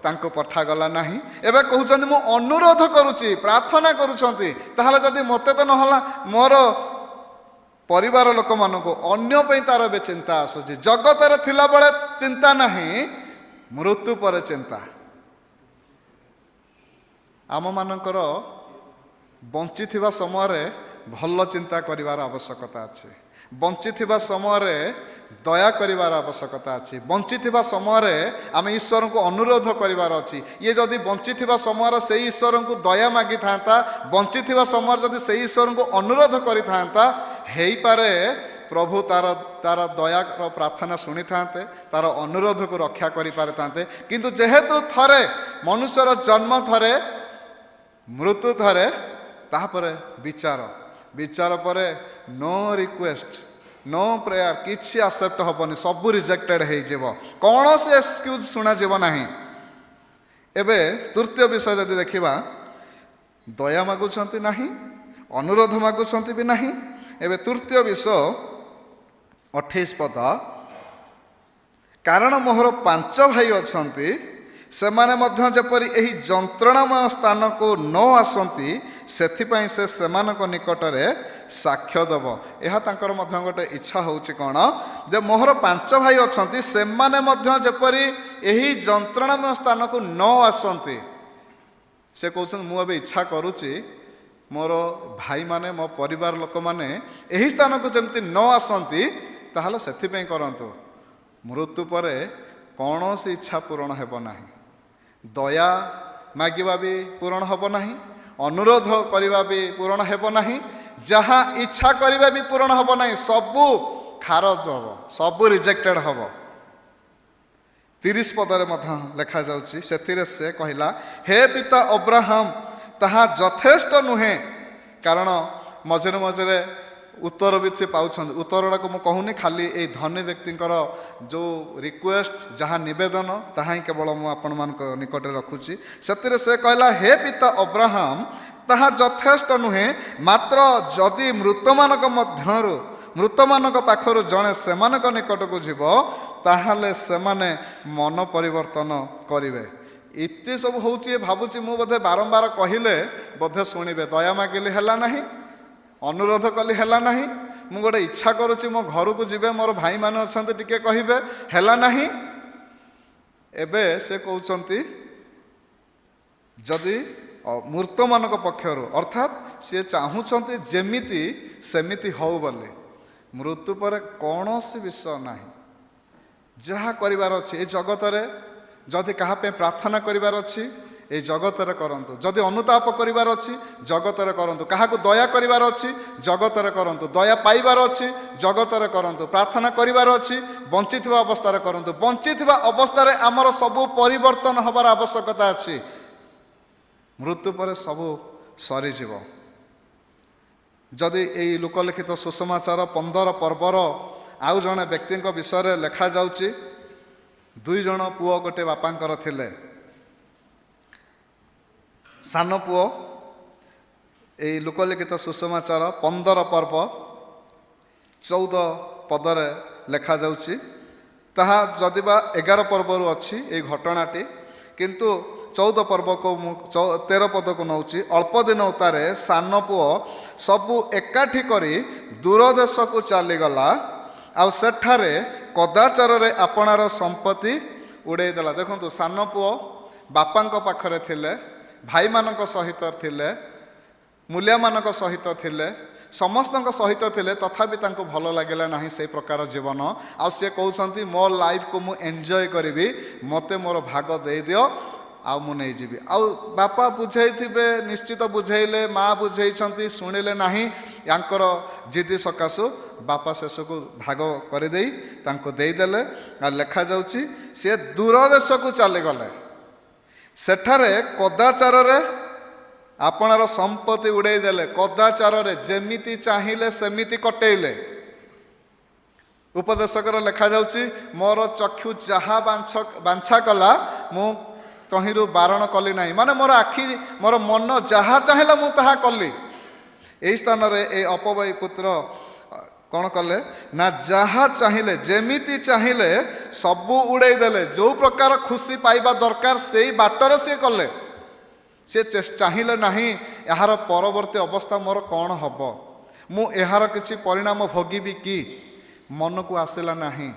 ତାଙ୍କୁ ପଠାଗଲା ନାହିଁ। ଏବେ କହୁଛନ୍ତି ମୁଁ ଅନୁରୋଧ କରୁଛି, ପ୍ରାର୍ଥନା କରୁଛନ୍ତି। ତାହେଲେ ଯଦି ମୋତେ ତ ନହେଲା, ମୋର ପରିବାର ଲୋକମାନଙ୍କୁ, ଅନ୍ୟ ପାଇଁ ତାର ଏବେ ଚିନ୍ତା ଆସୁଛି। ଜଗତରେ ଥିଲାବେଳେ ଚିନ୍ତା ନାହିଁ, ମୃତ୍ୟୁ ପରେ ଚିନ୍ତା। ଆମମାନଙ୍କର ବଞ୍ଚିଥିବା ସମୟରେ ଭଲ ଚିନ୍ତା କରିବାର ଆବଶ୍ୟକତା ଅଛି। ବଞ୍ଚିଥିବା ସମୟରେ ଦୟା କରିବାର ଆବଶ୍ୟକତା ଅଛି। ବଞ୍ଚିଥିବା ସମୟରେ ଆମେ ଈଶ୍ୱରଙ୍କୁ ଅନୁରୋଧ କରିବାର ଅଛି। ଇଏ ଯଦି ବଞ୍ଚିଥିବା ସମୟରେ ସେଇ ଈଶ୍ୱରଙ୍କୁ ଦୟା ମାଗିଥାନ୍ତା, ବଞ୍ଚିଥିବା ସମୟରେ ଯଦି ସେଇ ଈଶ୍ୱରଙ୍କୁ ଅନୁରୋଧ କରିଥାନ୍ତା, ହେଇପାରେ ପ୍ରଭୁ ତାର ଦୟାର ପ୍ରାର୍ଥନା ଶୁଣିଥାନ୍ତେ, ତାର ଅନୁରୋଧକୁ ରକ୍ଷା କରିପାରିଥାନ୍ତେ। କିନ୍ତୁ ଯେହେତୁ ଥରେ ମନୁଷ୍ୟର ଜନ୍ମ, ଥରେ ମୃତ୍ୟୁ, ଥରେ ତାପରେ ବିଚାର ପରେ ନୋ ରିକ୍ୱେଷ୍ଟ, ନୋ ପ୍ରେୟାର, କିଛି ଆକ୍ସେପ୍ଟ ହେବନି, ସବୁ ରିଜେକ୍ଟେଡ୍ ହେଇଯିବ, କୌଣସି ଏକ୍ସକ୍ୟୁଜ ଶୁଣାଯିବ ନାହିଁ। ଏବେ ତୃତୀୟ ବିଷୟ ଯଦି ଦେଖିବା, ଦୟା ମାଗୁଛନ୍ତି ନାହିଁ, ଅନୁରୋଧ ମାଗୁଛନ୍ତି ବି ନାହିଁ। ଏବେ ତୃତୀୟ ବିଷୟ 28 ପଦ, କାରଣ ମୋର 5 ଭାଇ ଅଛନ୍ତି, ସେମାନେ ମଧ୍ୟ ଯେପରି ଏହି ଯନ୍ତ୍ରଣାମୟ ସ୍ଥାନକୁ ନ ଆସନ୍ତି, ସେଥିପାଇଁ ସେ ସେମାନଙ୍କ ନିକଟରେ ସାକ୍ଷ୍ୟ ଦେବ। ଏହା ତାଙ୍କର ମଧ୍ୟ ଗୋଟେ ଇଚ୍ଛା ହେଉଛି କ'ଣ, ଯେ ମୋର 5 ଭାଇ ଅଛନ୍ତି, ସେମାନେ ମଧ୍ୟ ଯେପରି ଏହି ଯନ୍ତ୍ରଣାମୟ ସ୍ଥାନକୁ ନ ଆସନ୍ତି। ସେ କହୁଛନ୍ତି ମୁଁ ଏବେ ଇଚ୍ଛା କରୁଛି ମୋର ଭାଇମାନେ, ମୋ ପରିବାର ଲୋକମାନେ ଏହି ସ୍ଥାନକୁ ଯେମିତି ନ ଆସନ୍ତି। ତାହେଲେ ସେଥିପାଇଁ କରନ୍ତୁ, ମୃତ୍ୟୁ ପରେ କୌଣସି ଇଚ୍ଛା ପୂରଣ ହେବ ନାହିଁ, ଦୟା ମାଗିବା ବି ପୂରଣ ହେବ ନାହିଁ, ଅନୁରୋଧ କରିବା ବି ପୂରଣ ହେବ ନାହିଁ, ଯାହା ଇଚ୍ଛା କରିବା ବି ପୂରଣ ହେବ ନାହିଁ, ସବୁ ଖାରଜ ହେବ, ସବୁ ରିଜେକ୍ଟେଡ୍ ହେବ। 30 ପଦରେ ମଧ୍ୟ ଲେଖାଯାଉଛି, ସେଥିରେ ସେ କହିଲା, ହେ ପିତା ଅବ୍ରାହମ, ତାହା ଯଥେଷ୍ଟ ନୁହେଁ। କାରଣ ମଝିରେ ଉତ୍ତର ବି ସେ ପାଉଛନ୍ତି। ଉତ୍ତରଟାକୁ ମୁଁ କହୁନି, ଖାଲି ଏଇ ଧନୀ ବ୍ୟକ୍ତିଙ୍କର ଯେଉଁ ରିକ୍ୱେଷ୍ଟ, ଯାହା ନିବେଦନ, ତାହା ହିଁ କେବଳ ମୁଁ ଆପଣମାନଙ୍କ ନିକଟରେ ରଖୁଛି। ସେଥିରେ ସେ କହିଲା, ହେ ପିତା ଅବ୍ରାହମ, ତାହା ଯଥେଷ୍ଟ ନୁହେଁ, ମାତ୍ର ଯଦି ମୃତମାନଙ୍କ ପାଖରୁ ଜଣେ ସେମାନଙ୍କ ନିକଟକୁ ଯିବ, ତାହେଲେ ସେମାନେ ମନ ପରିବର୍ତ୍ତନ କରିବେ। ଏତେ ସବୁ ହେଉଛି, ଭାବୁଛି ମୁଁ ବୋଧେ ବାରମ୍ବାର କହିଲେ ବୋଧେ ଶୁଣିବେ। ଦୟା ମାଗିଲି ହେଲା ନାହିଁ, ଅନୁରୋଧ କଲି ହେଲା ନାହିଁ, ମୁଁ ଗୋଟେ ଇଚ୍ଛା କରୁଛି ମୋ ଘରକୁ ଯିବେ, ମୋର ଭାଇମାନେ ଅଛନ୍ତି ଟିକେ କହିବେ, ହେଲା ନାହିଁ। ଏବେ ସେ କହୁଛନ୍ତି ଯଦି ମୃତମାନଙ୍କ ପକ୍ଷରୁ, ଅର୍ଥାତ୍ ସିଏ ଚାହୁଁଛନ୍ତି ଯେମିତି ସେମିତି ହଉ ବୋଲି। ମୃତ୍ୟୁ ପରେ କୌଣସି ବିଷୟ ନାହିଁ, ଯାହା କରିବାର ଅଛି ଏ ଜଗତରେ, ଯଦି କାହା ପାଇଁ ପ୍ରାର୍ଥନା କରିବାର ଅଛି এই ଜଗତରେ କରନ୍ତୁ, ଯଦି ଅନୁତାପ କରିବାର ଅଛି ଜଗତରେ କରନ୍ତୁ, କାହାକୁ ଦୟା କରିବାର ଅଛି ଜଗତରେ କରନ୍ତୁ, ଦୟା ପାଇବାର ଅଛି ଜଗତରେ କରନ୍ତୁ, ପ୍ରାର୍ଥନା କରିବାର ଅଛି ବଞ୍ଚିଥିବା ଅବସ୍ଥାରେ କରନ୍ତୁ। ବଞ୍ଚିଥିବା ଅବସ୍ଥାରେ ଆମର ସବୁ ପରିବର୍ତ୍ତନ ହେବାର ଆବଶ୍ୟକତା ଅଛି। ମୃତ୍ୟୁ ପରେ ସବୁ ସରିଯିବ। ଯଦି ଏଇ ଲୋକଲିଖିତ ସୁସମାଚାର 15 ପର୍ବର ଆଉ ଜଣେ ବ୍ୟକ୍ତିଙ୍କ ବିଷୟରେ ଲେଖାଯାଉଛି, 2 ଜଣ ପୁଅ ଗୋଟେ ବାପାଙ୍କର ଥିଲେ। ସାନ ପୁଅ, ଏଇ ଲୋକଲିଖିତ ସୁସମାଚାର 15 ପର୍ବ 14 ପଦରେ ଲେଖାଯାଉଛି। ତାହା ଯଦିବା 11 ପର୍ବରୁ ଅଛି ଏଇ ଘଟଣାଟି, କିନ୍ତୁ 14 ପର୍ବକୁ ମୁଁ 13 ପଦକୁ ନେଉଛି। ଅଳ୍ପ ଦିନ ଉତ୍ତାରେ ସାନ ପୁଅ ସବୁ ଏକାଠି କରି ଦୂର ଦେଶକୁ ଚାଲିଗଲା, ଆଉ ସେଠାରେ କଦାଚାରରେ ଆପଣାର ସମ୍ପତ୍ତି ଉଡ଼େଇ ଦେଲା। ଦେଖନ୍ତୁ, ସାନ ପୁଅ ବାପାଙ୍କ ପାଖରେ ଥିଲେ, ଭାଇମାନଙ୍କ ସହିତ ଥିଲେ, ମୂଲ୍ୟମାନଙ୍କ ସହିତ ଥିଲେ, ସମସ୍ତଙ୍କ ସହିତ ଥିଲେ, ତଥାପି ତାଙ୍କୁ ଭଲ ଲାଗିଲା ନାହିଁ ସେଇ ପ୍ରକାର ଜୀବନ। ଆଉ ସିଏ କହୁଛନ୍ତି ମୋ ଲାଇଫକୁ ମୁଁ ଏନ୍ଜୟ କରିବି, ମୋତେ ମୋର ଭାଗ ଦେଇଦିଅ, ଆଉ ମୁଁ ନେଇଯିବି। ଆଉ ବାପା ବୁଝେଇଥିବେ, ନିଶ୍ଚିତ ବୁଝେଇଲେ, ମା ବୁଝେଇଛନ୍ତି, ଶୁଣିଲେ ନାହିଁ। ୟାଙ୍କର ଜିଦି ସକାଶୁ ବାପା ଶେଷକୁ ଭାଗ କରିଦେଇ ତାଙ୍କୁ ଦେଇଦେଲେ। ଆଉ ଲେଖାଯାଉଛି ସିଏ ଦୂର ଦେଶକୁ ଚାଲିଗଲେ, ସେଠାରେ କଦାଚାରରେ आपणर संपत्ति उड़ाई देले, कदाचार जेमिति चाहिए सेमिति कटेइले। उपदेशकर लेखा जाउची मोर चक्षु जहा बांछा कला मु तहिरु बारण कली नाही, माने मोर आखि मोर मन जहा चाहिला मु ताहा कली। एई स्थान रे ए अपवयी पुत्र कौन कले ना जहा चाहिए जेमिति चाहिए सबू उड़ाई देले, जो प्रकार खुशी पाइबा दरकार से बाटर सी कले। सी चाहिए नहीं यार परवर्ती अवस्था मोर कौन हम, मु यार किसी परिणाम भोगिबी कि मन को आसला नहीं।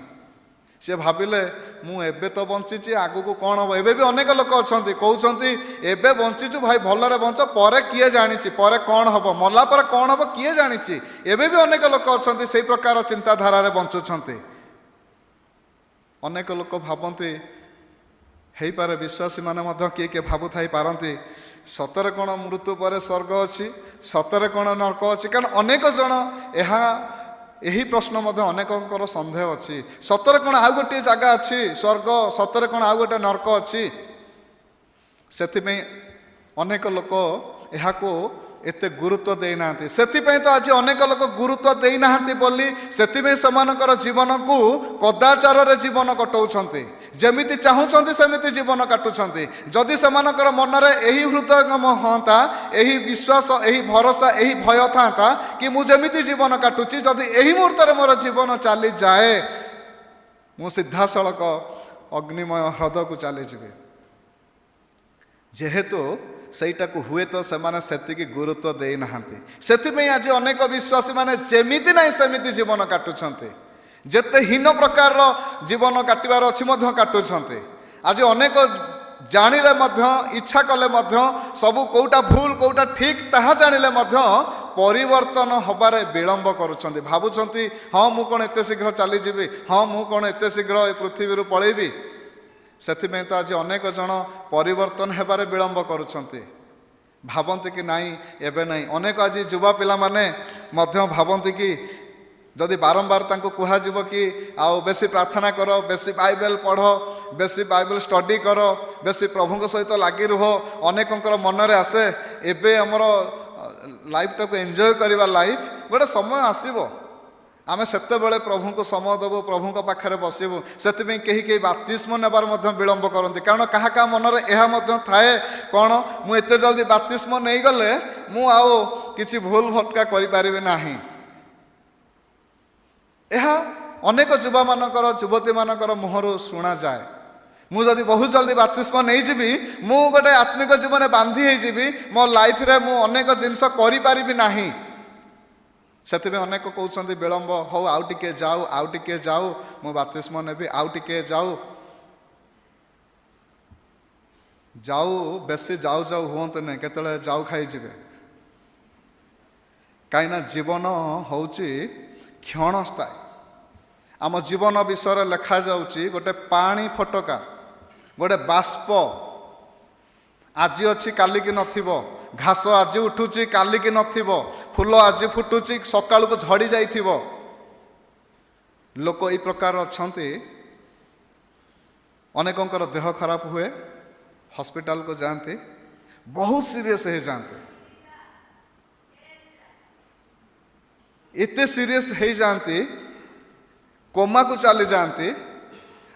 सी भाविले मु एबे तो बंची आगु को कौन हम। एबे भी अनेक लोक अच्छा कहते एबे बंचीचु भाई भलरे बंच पर किए जानी पर कौन हम, मरला पर कौन हम किए जानी। एबे भी अनेक लोक अच्छा से प्रकार चिंताधारा बंचुंट। अनेक लोक भावती हो पारे विश्वासी माने किए किए भावु थाई पारती सतरे कौन मृत्यु पर स्वर्ग अच्छी, सतरे कौन नरक अच्छी। कारण अनेक जन यही प्रश्न अनेकंकर सन्देह अच्छी, सतरे कौन आउ गोटे जगह अच्छी स्वर्ग, सतरे कौन आउ गोटे नरक अच्छी। से अनेक लोक यहाँ एते गुरुत्व देना, से तो आज अनेक लोक गुरुत्व देना बोली से जीवन को कदाचार जीवन कटाऊँच, जमिति चाहूँगी सेमिति जीवन काटुंट। जदि से मनरे यही हृदयंगम हाँ, यही विश्वास, यही भरोसा, यही भय था कि मुझे जीवन काटुची, जदि यही मुहूर्त मोर जीवन चली जाए मु सीधा सड़क अग्निमय ह्रद को चलीजी। जेहेतु सहीटा को हुए तो से गुरुत्व देना, से आज अनेक विश्वासी माने जेमिति नहीं सेमिति जीवन काटुंट, जेते हीन प्रकार जीवन काटिबार अच्छी काटुंट। आज अनेक जानिले इच्छा कले सबू कोटा भूल कोटा ठीक ताहा जानिले परिवर्तन हबारे विलंब करुछंती। भावुछंती हाँ मु कौन एते शीघ्र चली जीवी, हाँ मु कौन एते शीघ्र ए पृथ्वी पलैबी। सेथिमें तो आज अनेक जन परिवर्तन हेबारे विलंब करुछंती, भावती कि नाई एबे नाई। अनेक आज युवा पिला माने भावती कि जदि बारंबार तांको कुहा जीवो कि आओ बेसी प्रार्थना करो, बेसी बाइबल पढ़, बेसी बाइबल स्टडी कर, बेसी प्रभु सहित लगी रुह, अनेकंकर मनरे आसे एबे हमर लाइफ टाको एंजॉय करवा लाइफ गोटे समय आसीबो, आमे सेते बेले प्रभु को समय देबो, प्रभु को पाखरे बसिबो। सेतिमें केही केही बाप्तिस्म नेबार मध्य विलंब करंती, कारण काहा का मनरे एहा मध्य थाए कोन मु एते जल्दी बाप्तिस्म नै गले मु आओ किछि भूल भटका करि पारिबे नाही। एहा अनेक युवा मानकर युवती मानकर मुहरु शुणा जाए। मु जदि बहुत जल्दी बाप्तिस्म नहीं जीवी मु गोटे आत्मिक जीवन बांधी हो जीवी, मो लाइफ रे मु अनेक जिनस करि पारिबी नाही। सेतिबे अनेक कहउछंती विलंब हो, आउ टिके जाऊ, आउ टिके जाऊ, मु बाप्तिस्म नेबी, आउ टिके जाऊ जाऊ, बेसी जाऊ जाऊ हुंत नै, केतले जाऊ खाई जीवे। काईना जीवन होउची क्षणस्थायी। आम जीवन विषय लिखा जाउची गोटे पानी फटका, गोटे बाष्प, आज अच्छी काली की नथिबो, घास आज उठुची काली की नथिबो, फूल आज फुटुची सकाळ को झड़ी जाइथिबो। लोक एई प्रकार अछंती, अनेकंकर देह खराब हुए, हॉस्पिटल को जाते, बहुत सीरियस हो जाते, एते सीरियस हो जाती कोमा को चली जाती।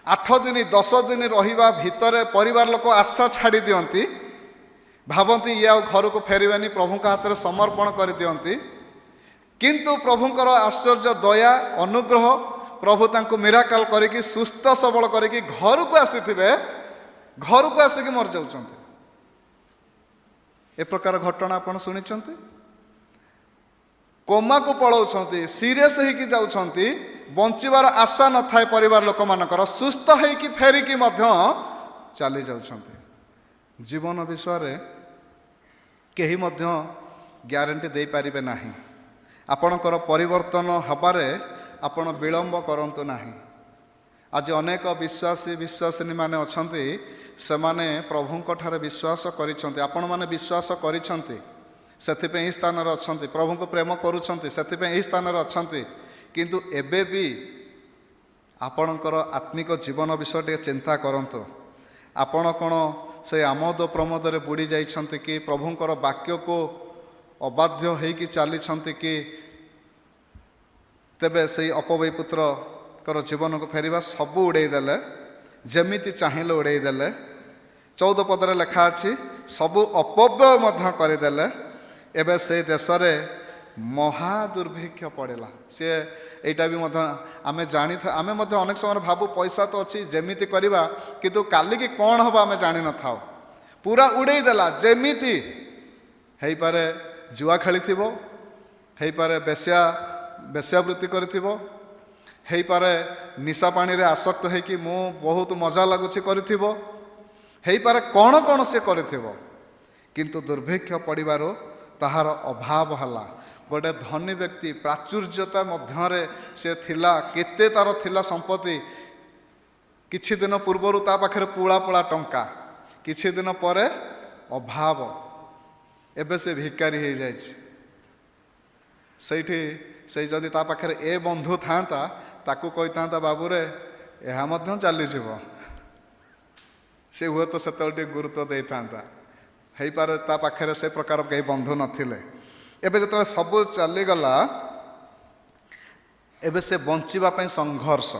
8 दिन 10 दिन रहिबा भितरे परिवार लोक आशा छाड़ी दियंती, भावती ये आ घर को फेरबेनी, प्रभु का हाथ में समर्पण कर दियंती। किंतु प्रभुंकर आश्चर्य दया अनुग्रह, प्रभु तांको मिराकल करिकी सुस्थ सबल करिकी घर को आसीथिबे, घर को आसिकी मर जाउछंती। ए प्रकार घटना आपण सुनिछंती। कोमा को पलाउछंती, सीरियस होइकी जाउछंती, बंचिबार आशा न थाए परिवार लोक मानकर, सुस्थ होइकी फेरिकी मध्य चली जाउछंती। जीवन विषय केही मध्य ग्यारंटी दे पारिबे नाही। आपणकर परिवर्तन हबारे आपण विलंब करंतु नाही। आज अनेक विश्वासी विश्वासिनी माने अछंती, सेमाने प्रभुंक ठारे विश्वास करिसंती, आपण माने विश्वास करिसंती, सेथिपे एही स्थान रे अछंती, प्रभु को प्रेम करूछंती, सेथिपे एही स्थान रे अछंती। किंतु एबे भी आपणकर आत्मिक जीवन विषय टे चिंता करंतु। आपण कोन ସେ ଆମୋଦ ପ୍ରମୋଦରେ ବୁଡ଼ି ଯାଇଛନ୍ତି କି ପ୍ରଭୁଙ୍କର ବାକ୍ୟକୁ ଅବାଧ୍ୟ ହେଇକି ଚାଲିଛନ୍ତି କି ତେବେ ସେଇ ଅପବୟ ପୁତ୍ରଙ୍କର ଜୀବନକୁ ଫେରିବା ସବୁ ଉଡ଼େଇ ଦେଲେ, ଯେମିତି ଚାହିଁଲେ ଉଡ଼େଇ ଦେଲେ। 14 ପଦରେ ଲେଖା ଅଛି ସବୁ ଅପବ୍ୟୟ ମଧ୍ୟ କରିଦେଲେ। ଏବେ ସେ ଦେଶରେ ମହା ଦୁର୍ଭିକ୍ଷ ପଡ଼ିଲା। ସିଏ ଏଇଟା ବି ମଧ୍ୟ ଆମେ ଆମେ ମଧ୍ୟ ଅନେକ ସମୟରେ ଭାବୁ ପଇସା ତ ଅଛି ଯେମିତି କରିବା, କିନ୍ତୁ କାଲିକି କ'ଣ ହେବ ଆମେ ଜାଣିନଥାଉ। ପୁରା ଉଡ଼େଇ ଦେଲା। ଯେମିତି ହେଇପାରେ ଜୁଆ ଖେଳିଥିବ, ହେଇପାରେ ବେଶ୍ୟାବୃତ୍ତି କରିଥିବ, ହେଇପାରେ ନିଶା ପାଣିରେ ଆସକ୍ତ ହେଇକି ମୁଁ ବହୁତ ମଜା ଲାଗୁଛି କରିଥିବ, ହେଇପାରେ କ'ଣ କ'ଣ ସେ କରିଥିବ, କିନ୍ତୁ ଦୁର୍ଭିକ୍ଷ ପଡ଼ିବାରୁ ତାହାର ଅଭାବ ହେଲା। ଗୋଟେ ଧନୀ ବ୍ୟକ୍ତି ପ୍ରାଚୁର୍ଯ୍ୟତା ମଧ୍ୟରେ ସେ ଥିଲା, କେତେ ତାର ଥିଲା ସମ୍ପତ୍ତି। କିଛି ଦିନ ପୂର୍ବରୁ ତା ପାଖରେ ପୁଳା ପୁଳା ଟଙ୍କା, କିଛି ଦିନ ପରେ ଅଭାବ। ଏବେ ସେ ଭିକାରୀ ହେଇଯାଇଛି। ସେଇଠି ସେଇ ଯଦି ତା ପାଖରେ ଏ ବନ୍ଧୁ ଥାଆନ୍ତା, ତାକୁ କହିଥାନ୍ତା ବାବୁରେ ଏହା ମଧ୍ୟ ଚାଲିଯିବ, ସେ ହୁଏତ ସେତେବେଳେ ଟିକେ ଗୁରୁତ୍ୱ ଦେଇଥାନ୍ତା। ହେଇପାରେ ତା ପାଖରେ ସେ ପ୍ରକାର କେହି ବନ୍ଧୁ ନଥିଲେ। ଏବେ ଯେତେବେଳେ ସବୁ ଚାଲିଗଲା, ଏବେ ସେ ବଞ୍ଚିବା ପାଇଁ ସଂଘର୍ଷ।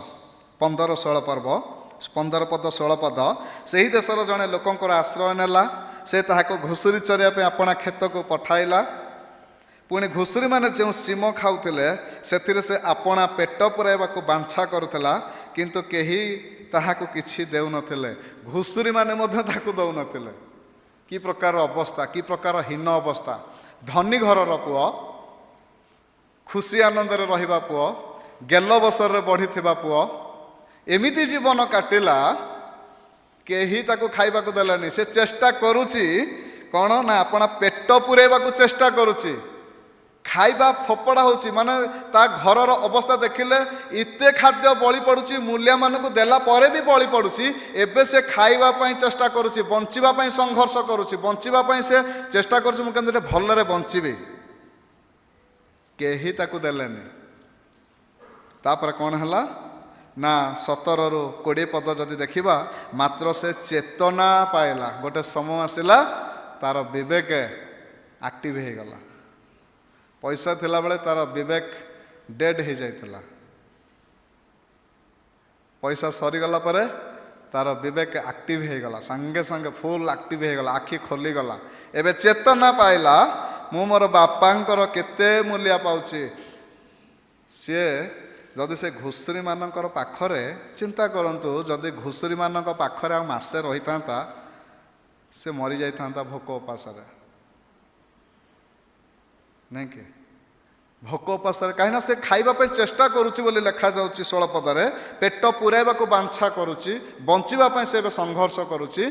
15-16 ପଦ 16 ପଦ। ସେହି ଦେଶର ଜଣେ ଲୋକଙ୍କର ଆଶ୍ରୟ ନେଲା। ସେ ତାହାକୁ ଘୁଷୁରି ଚରିବା ପାଇଁ ଆପଣା କ୍ଷେତକୁ ପଠାଇଲା। ପୁଣି ଘୁଷୁରିମାନେ ଯେଉଁ ଶିମ ଖାଉଥିଲେ ସେଥିରେ ସେ ଆପଣା ପେଟ ପୁରାଇବାକୁ ବାଞ୍ଛା କରୁଥିଲା, କିନ୍ତୁ କେହି ତାହାକୁ କିଛି ଦେଉନଥିଲେ। ଘୁଷୁରିମାନେ ମଧ୍ୟ ତାକୁ ଦେଉନଥିଲେ। କି ପ୍ରକାର ଅବସ୍ଥା, କି ପ୍ରକାର ହୀନ ଅବସ୍ଥା। ଧନୀ ଘରର ପୁଅ, ଖୁସି ଆନନ୍ଦରେ ରହିବା ପୁଅ, ଗେଲ ବସରରେ ବଢ଼ିଥିବା ପୁଅ, ଏମିତି ଜୀବନ କାଟିଲା, କେହି ତାକୁ ଖାଇବାକୁ ଦେଲେନି। ସେ ଚେଷ୍ଟା କରୁଛି କ'ଣ ନା ଆପଣା ପେଟ ପୁରେଇବାକୁ ଚେଷ୍ଟା କରୁଛି। ଖାଇବା ଫୋପଡ଼ା ହେଉଛି, ମାନେ ତା ଘରର ଅବସ୍ଥା ଦେଖିଲେ ଏତେ ଖାଦ୍ୟ ବଳି ପଡ଼ୁଛି, ମୂଲ୍ୟମାନଙ୍କୁ ଦେଲା ପରେ ବି ବଳି ପଡ଼ୁଛି। ଏବେ ସେ ଖାଇବା ପାଇଁ ଚେଷ୍ଟା କରୁଛି, ବଞ୍ଚିବା ପାଇଁ ସଂଘର୍ଷ କରୁଛି, ବଞ୍ଚିବା ପାଇଁ ସେ ଚେଷ୍ଟା କରୁଛି ମୁଁ କେମିତି ଭଲରେ ବଞ୍ଚିବି। କେହି ତାକୁ ଦେଲେନି। ତାପରେ କ'ଣ ହେଲା ନା 17-20 ପଦ ଯଦି ଦେଖିବା, ମାତ୍ର ସେ ଚେତନା ପାଇଲା। ଗୋଟେ ସମୟ ଆସିଲା ତାର ବିବେକ ଆକ୍ଟିଭ ହେଇଗଲା। ପଇସା ଥିଲାବେଳେ ତାର ବିବେକ ଡେଡ୍ ହେଇଯାଇଥିଲା। ପଇସା ସରିଗଲା ପରେ ତାର ବିବେକ ଆକ୍ଟିଭ ହେଇଗଲା, ସାଙ୍ଗେ ସାଙ୍ଗେ ଫୁଲ୍ ଆକ୍ଟିଭ ହେଇଗଲା, ଆଖି ଖୋଲିଗଲା। ଏବେ ଚେତନା ପାଇଲା, ମୁଁ ମୋର ବାପାଙ୍କର କେତେ ମୂଲ୍ୟ ପାଉଛି। ସିଏ ଯଦି ସେ ଘୁଷୁରିମାନଙ୍କର ପାଖରେ, ଚିନ୍ତା କରନ୍ତୁ, ଯଦି ଘୁଷୁରିମାନଙ୍କ ପାଖରେ ଆଉ ମାସେ ରହିଥାନ୍ତା, ସେ ମରିଯାଇଥାନ୍ତା ଭୋକ ଉପାସରେ, ନାଇଁ କି? ଭୋକ ଉପାସରେ, କାହିଁକିନା ସେ ଖାଇବା ପାଇଁ ଚେଷ୍ଟା କରୁଛି ବୋଲି ଲେଖାଯାଉଛି 16 ପଦରେ। ପେଟ ପୁରାଇବାକୁ ବାଞ୍ଛା କରୁଛି, ବଞ୍ଚିବା ପାଇଁ ସେ ଏବେ ସଂଘର୍ଷ କରୁଛି।